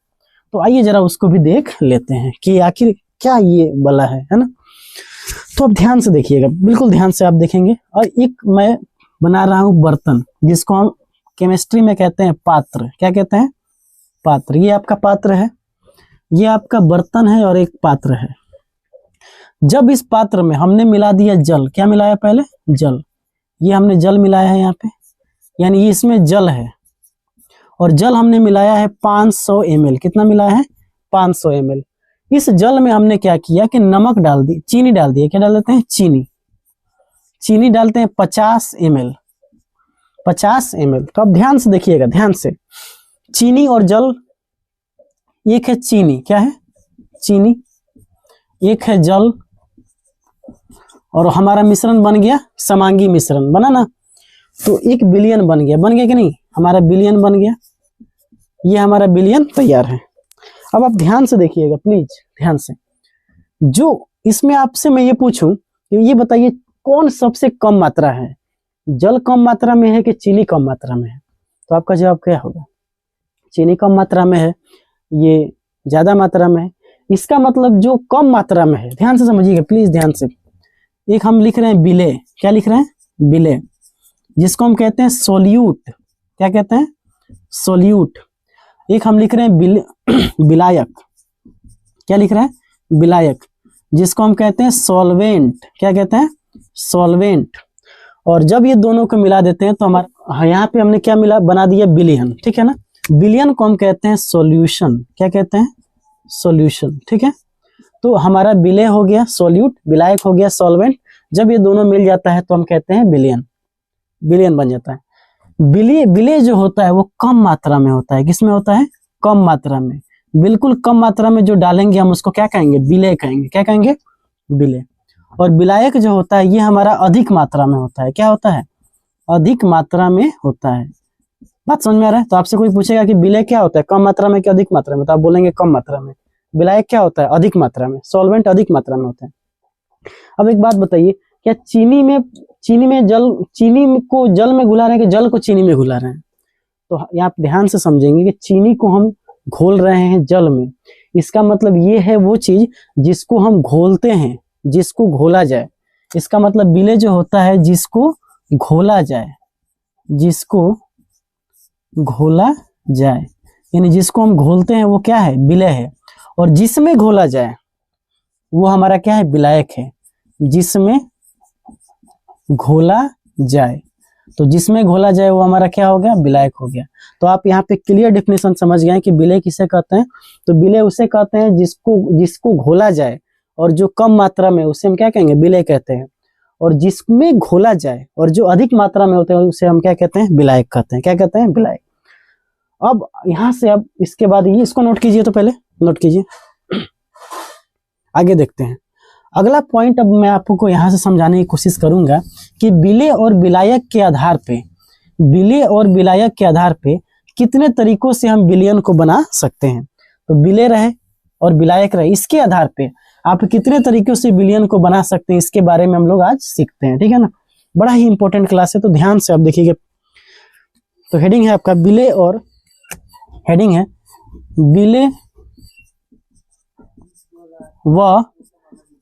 तो आइए जरा उसको भी देख लेते हैं कि आखिर क्या ये वाला है ना। तो अब ध्यान से देखिएगा, बिल्कुल ध्यान से आप देखेंगे। और एक मैं बना रहा हूं बर्तन, जिसको हम केमिस्ट्री में कहते हैं पात्र। क्या कहते हैं, पात्र। ये आपका पात्र है, ये आपका बर्तन है और एक पात्र है। जब इस पात्र में हमने मिला दिया जल, क्या मिलाया पहले, जल, ये हमने जल मिलाया है यहाँ पे, यानी इसमें जल है, और जल हमने मिलाया है 500 ml। कितना मिलाया है, 500 ml। इस जल में हमने क्या किया कि नमक डाल दी, चीनी डाल दी। क्या डाल देते हैं, चीनी डालते हैं 50 ml। तो अब ध्यान से देखिएगा, ध्यान से। चीनी और जल, एक है चीनी, क्या है, चीनी, एक है जल, और हमारा मिश्रण बन गया समांगी मिश्रण, बना ना। तो एक बिलियन बन गया कि नहीं, हमारा बिलियन बन गया। ये हमारा बिलियन तैयार है। अब आप ध्यान से देखिएगा, प्लीज ध्यान से। जो इसमें आपसे मैं ये पूछूं कि ये बताइए कौन सबसे कम मात्रा है, जल कम मात्रा में है कि चीनी कम मात्रा में है? तो आपका जवाब क्या होगा, चीनी कम मात्रा में है, ये ज्यादा मात्रा में है। इसका मतलब जो कम मात्रा में है, ध्यान से समझिएगा प्लीज, ध्यान से। एक हम लिख रहे हैं विलय। क्या लिख रहे हैं, विलय, जिसको हम कहते हैं सोल्यूट। क्या कहते हैं, सोल्यूट। एक हम लिख रहे हैं विलायक। क्या लिख रहे हैं, विलायक, जिसको हम कहते हैं सॉल्वेंट। क्या कहते हैं, सॉल्वेंट। और जब ये दोनों को मिला देते हैं तो हमारा यहाँ पे हमने क्या मिला, बना दिया बिलियन, ठीक है ना। बिलियन को हम कहते हैं सॉल्यूशन। क्या कहते हैं, सॉल्यूशन, ठीक है। तो हमारा विलय हो गया सोल्यूट, विलायक हो गया सॉल्वेंट। जब ये दोनों मिल जाता है तो हम कहते हैं बिलियन, बिलियन बन जाता है। विलय जो होता है वो कम मात्रा में होता है। किसमें होता है, कम मात्रा में, बिल्कुल कम मात्रा में जो डालेंगे हम उसको क्या कहेंगे, विलय कहेंगे। क्या कहेंगे, विलय। और विलायक जो होता है ये हमारा अधिक मात्रा में होता है। क्या होता है, अधिक मात्रा में होता है। बात समझ में आ रहा है? तो आपसे कोई पूछेगा कि विलय क्या होता है, कम मात्रा में कि अधिक मात्रा में, तो आप बोलेंगे कम मात्रा में। विलायक क्या होता है, अधिक मात्रा में। सॉल्वेंट अधिक मात्रा में होता है। अब एक बात बताइए, क्या चीनी को जल में घुला रहे हैं कि जल को चीनी में घुला रहे हैं? तो यहाँ आप ध्यान से समझेंगे कि चीनी को हम घोल रहे हैं जल में, इसका मतलब ये है वो चीज जिसको हम घोलते हैं, जिसको घोला जाए। इसका मतलब विलय जो होता है जिसको घोला जाए, जिसको घोला जाए, यानी जिसको हम घोलते हैं वो क्या है, विलय है, और जिसमें घोला जाए वो हमारा क्या है, विलायक है। जिसमें घोला जाए, तो जिसमें घोला जाए वो हमारा क्या हो गया, विलायक हो गया। तो आप यहाँ पे क्लियर डेफिनेशन समझ गए कि विलय किसे कहते हैं। तो विलय उसे कहते हैं जिसको घोला जाए, और जो कम मात्रा में उसे हम क्या कहेंगे, विलय कहते हैं। और जिसमें घोला जाए और जो अधिक मात्रा में होते हैं उसे हम क्या कहते हैं, विलायक कहते हैं। क्या कहते हैं, विलायक। अब यहां से अब इसके बाद ये इसको नोट कीजिए, तो पहले नोट कीजिए, आगे देखते हैं। अगला पॉइंट अब मैं आपको यहां से समझाने की कोशिश करूंगा कि विलय और विलायक के आधार पे, विलय और विलायक के आधार पे कितने तरीकों से हम विलयन को बना सकते हैं। तो विलय रहे और विलायक रहे, इसके आधार पे आप कितने तरीकों से विलयन को बना सकते हैं, इसके बारे में हम लोग आज सीखते हैं। ठीक है ना, बड़ा ही इंपॉर्टेंट क्लास है, तो ध्यान से आप देखिएगा। तो हेडिंग है आपका विलय और, हेडिंग है विलय व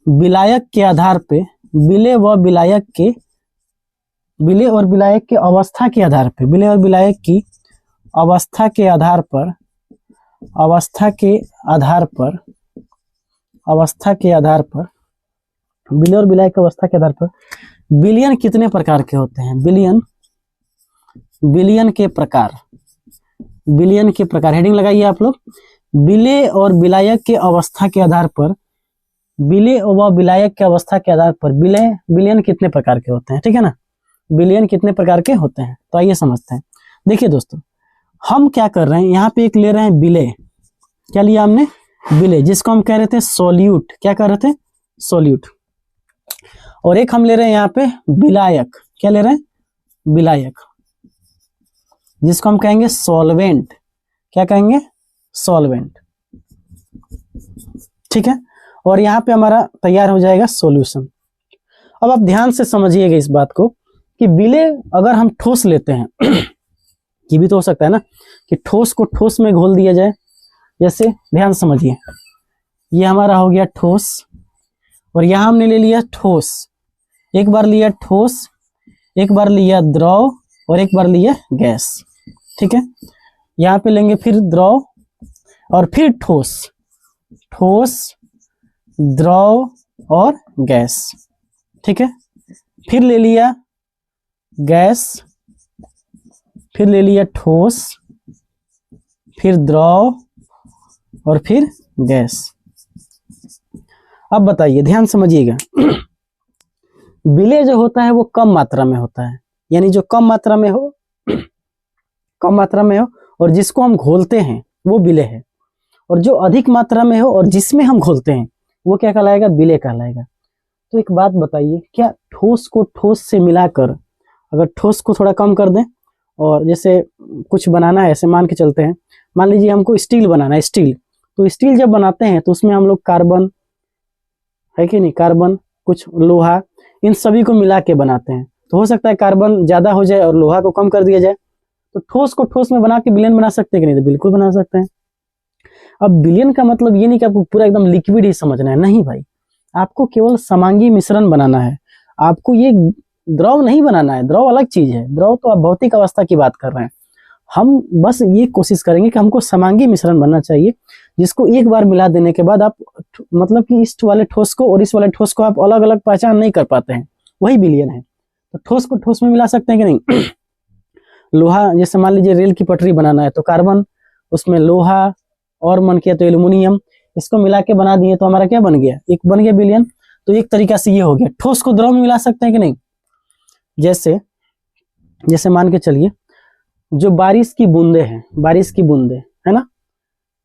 विलायक के आधार पे, विलय व विलायक के, विलय और विलायक के अवस्था के आधार पे, विलय और विलायक की अवस्था के आधार पर, अवस्था के आधार पर, अवस्था के आधार पर, विलय और विलायक की अवस्था के आधार पर विलयन कितने प्रकार के होते हैं। विलयन, विलयन के प्रकार, विलयन के प्रकार, हेडिंग लगाइए आप लोग। विलय और विलायक के अवस्था के आधार पर, विलय व विलायक के अवस्था के आधार पर विलयन कितने प्रकार के होते हैं। ठीक है ना, विलयन कितने प्रकार के होते हैं, तो आइए समझते हैं। देखिए दोस्तों, हम क्या कर रहे हैं, यहाँ पे एक ले रहे हैं विलय, क्या लिया हमने, विलय, जिसको हम कह रहे थे सोल्यूट, क्या कह रहे थे, सोल्यूट। और एक हम ले रहे हैं यहाँ पे विलायक, क्या ले रहे हैं, विलायक, जिसको हम कहेंगे सॉल्वेंट, क्या कहेंगे, सॉल्वेंट। ठीक है, और यहाँ पे हमारा तैयार हो जाएगा सॉल्यूशन। अब आप ध्यान से समझिएगा इस बात को कि विलय अगर हम ठोस लेते हैं ये भी तो हो सकता है ना कि ठोस को ठोस में घोल दिया जाए। जैसे ध्यान समझिए, ये हमारा हो गया ठोस, और यहां हमने ले लिया ठोस, एक बार लिया ठोस, एक बार लिया द्रव, और एक बार लिया गैस। ठीक है, यहाँ पे लेंगे फिर द्रव और फिर ठोस, ठोस, द्रव और गैस। ठीक है, फिर ले लिया गैस, फिर ले लिया ठोस, फिर द्रव और फिर गैस। अब बताइए, ध्यान समझिएगा विलय जो होता है वो कम मात्रा में होता है, यानी जो कम मात्रा में हो, कम मात्रा में हो और जिसको हम घोलते हैं वो विलय है, और जो अधिक मात्रा में हो और जिसमें हम घोलते हैं वो क्या कहलाएगा, विलय कहलाएगा। तो एक बात बताइए, क्या ठोस को ठोस से मिलाकर, अगर ठोस को थोड़ा कम कर दें और जैसे कुछ बनाना है, ऐसे मान के चलते हैं, मान लीजिए हमको स्टील बनाना है, स्टील, तो स्टील जब बनाते हैं तो उसमें हम लोग कार्बन है कि नहीं, कार्बन, कुछ लोहा, इन सभी को मिला के बनाते हैं। तो हो सकता है कार्बन ज्यादा हो जाए और लोहा को कम कर दिया जाए। तो ठोस को ठोस में बना के विलयन बना सकते हैं कि नहीं, तो बिल्कुल बना सकते हैं। अब विलयन का मतलब ये नहीं कि आपको पूरा एकदम लिक्विड ही समझना है, नहीं भाई, आपको केवल समांगी मिश्रण बनाना है, आपको ये द्रव नहीं बनाना है। द्रव अलग चीज है, द्रव तो आप भौतिक अवस्था की बात कर रहे हैं। हम बस ये कोशिश करेंगे कि हमको समांगी मिश्रण बनना चाहिए, जिसको एक बार मिला देने के बाद आप मतलब कि इस वाले ठोस को और इस वाले ठोस को आप अलग अलग पहचान नहीं कर पाते हैं, वही विलयन है। तो ठोस को ठोस में मिला सकते हैं कि नहीं लोहा, जैसे मान लीजिए रेल की पटरी बनाना है तो कार्बन, उसमें लोहा और मन किया तो एल्युमिनियम, इसको मिला के बना दिए तो हमारा क्या बन गया, एक बन गया विलयन। तो एक तरीका से ये हो गया। ठोस को द्रव में मिला सकते हैं कि नहीं, जैसे मान के चलिए जो बारिश की बूंदे हैं, बारिश की बूंदे है ना,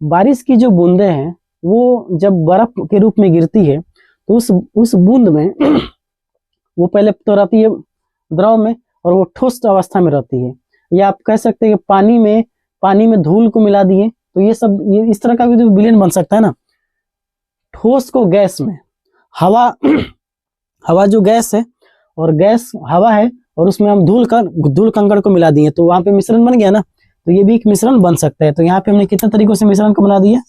बारिश की जो बूंदे हैं वो जब बर्फ के रूप में गिरती है तो उस बूंद में वो पहले तो रहती है द्रव में और वो ठोस अवस्था में रहती है। या आप कह सकते हैं कि पानी में धूल को मिला दिए, तो ये इस तरह का भी तो विलयन बन सकता है ना। ठोस को गैस में, हवा जो गैस है और गैस हवा है और उसमें हम धूल कंकड़ को मिला दिए तो वहां पे मिश्रण बन गया ना। तो ये भी एक मिश्रण बन सकता है। तो यहाँ पे हमने कितने तरीकों से मिश्रण को बना दिया,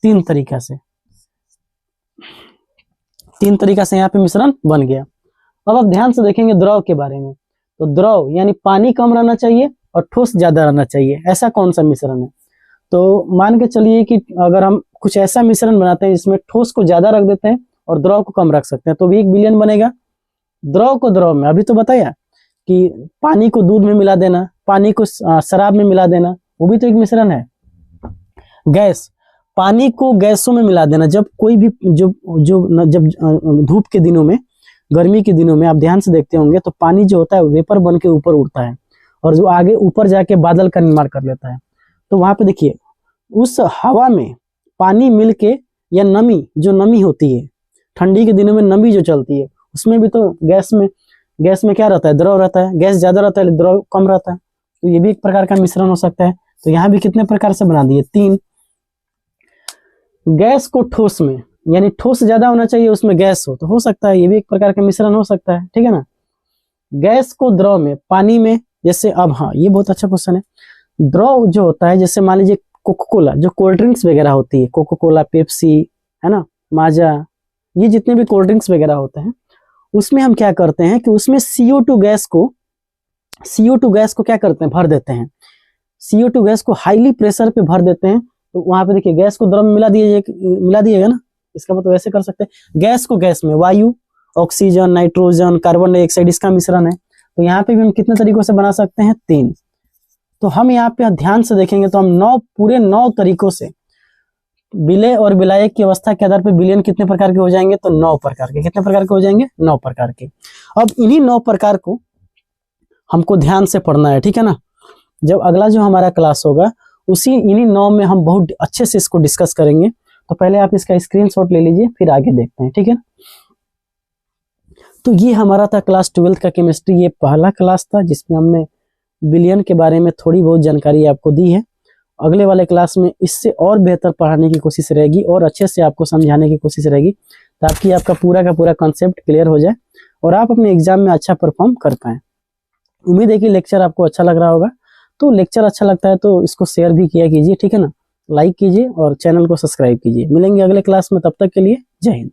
3 तरीका से, 3 तरीका से यहाँ पे मिश्रण बन गया। अब आप ध्यान से देखेंगे द्रव के बारे में, तो द्रव यानी पानी कम रहना चाहिए और ठोस ज्यादा रहना चाहिए। ऐसा कौन सा मिश्रण है? तो मान के चलिए कि अगर हम कुछ ऐसा मिश्रण बनाते हैं जिसमें ठोस को ज्यादा रख देते हैं और द्रव को कम रख सकते हैं, तो भी एक विलयन बनेगा। द्रव को द्रव में, अभी तो बताया कि पानी को दूध में मिला देना, पानी को शराब में मिला देना, वो भी तो एक मिश्रण है। गैस, पानी को गैसों में मिला देना। जब कोई भी जब धूप के दिनों में, गर्मी के दिनों में आप ध्यान से देखते होंगे तो पानी जो होता है वेपर बन के ऊपर उड़ता है और जो आगे ऊपर जाके बादल का निर्माण कर लेता है। तो वहां पे देखिए उस हवा में पानी मिलके या नमी, जो नमी होती है ठंडी के दिनों में नमी जो चलती है, उसमें भी तो गैस में क्या रहता है? द्रव रहता है। गैस ज्यादा रहता है, द्रव कम रहता है, तो ये भी एक प्रकार का मिश्रण हो सकता है। तो यहाँ भी कितने प्रकार से बना दिए? 3। गैस को ठोस में, यानी ठोस ज्यादा होना चाहिए, उसमें गैस हो सकता है, ये भी एक प्रकार का मिश्रण हो सकता है, ठीक है ना। गैस को द्रव में, पानी में, जैसे अब हाँ ये बहुत अच्छा क्वेश्चन है। द्रव जो होता है, जैसे मान लीजिए कोका कोला, जो कोल्ड ड्रिंक्स वगैरह होती है, कोका कोला, पेप्सी, है ना, माजा, ये जितने भी कोल्ड ड्रिंक्स वगैरह होते हैं, उसमें हम क्या करते हैं कि उसमें CO2 गैस को क्या करते हैं? भर देते हैं। CO2 गैस को हाईली प्रेशर पे भर देते हैं। तो वहां पे देखिए गैस को द्रव में मिला दिएगा ना, इसका मतलब ऐसे कर सकते हैं। गैस को गैस में, वायु, ऑक्सीजन, नाइट्रोजन, कार्बन डाइऑक्साइड, इसका मिश्रण है। तो यहाँ पे भी हम कितने तरीकों से बना सकते हैं? 3। तो हम यहाँ पे ध्यान से देखेंगे तो हम पूरे 9 तरीकों से विलय और विलायक की अवस्था के आधार पर विलयन कितने प्रकार के हो जाएंगे? तो 9 प्रकार के। कितने प्रकार के हो जाएंगे? 9 प्रकार के। अब इन्हीं 9 प्रकार को हमको ध्यान से पढ़ना है, ठीक है ना। जब अगला जो हमारा क्लास होगा इन्हीं 9 में हम बहुत अच्छे से इसको डिस्कस करेंगे। तो पहले आप इसका स्क्रीनशॉट ले लीजिए, फिर आगे देखते हैं, ठीक है। तो ये हमारा था क्लास 12 का केमिस्ट्री। ये पहला क्लास था जिसमें हमने विलयन के बारे में थोड़ी बहुत जानकारी आपको दी है। अगले वाले क्लास में इससे और बेहतर पढ़ाने की कोशिश रहेगी और अच्छे से आपको समझाने की कोशिश रहेगी, ताकि आपका पूरा का पूरा कॉन्सेप्ट क्लियर हो जाए और आप अपने एग्जाम में अच्छा परफॉर्म कर पाएं। उम्मीद है कि लेक्चर आपको अच्छा लग रहा होगा। तो लेक्चर अच्छा लगता है तो इसको शेयर भी किया कीजिए, ठीक है ना, लाइक कीजिए और चैनल को सब्सक्राइब कीजिए। मिलेंगे अगले क्लास में, तब तक के लिए जय हिंद।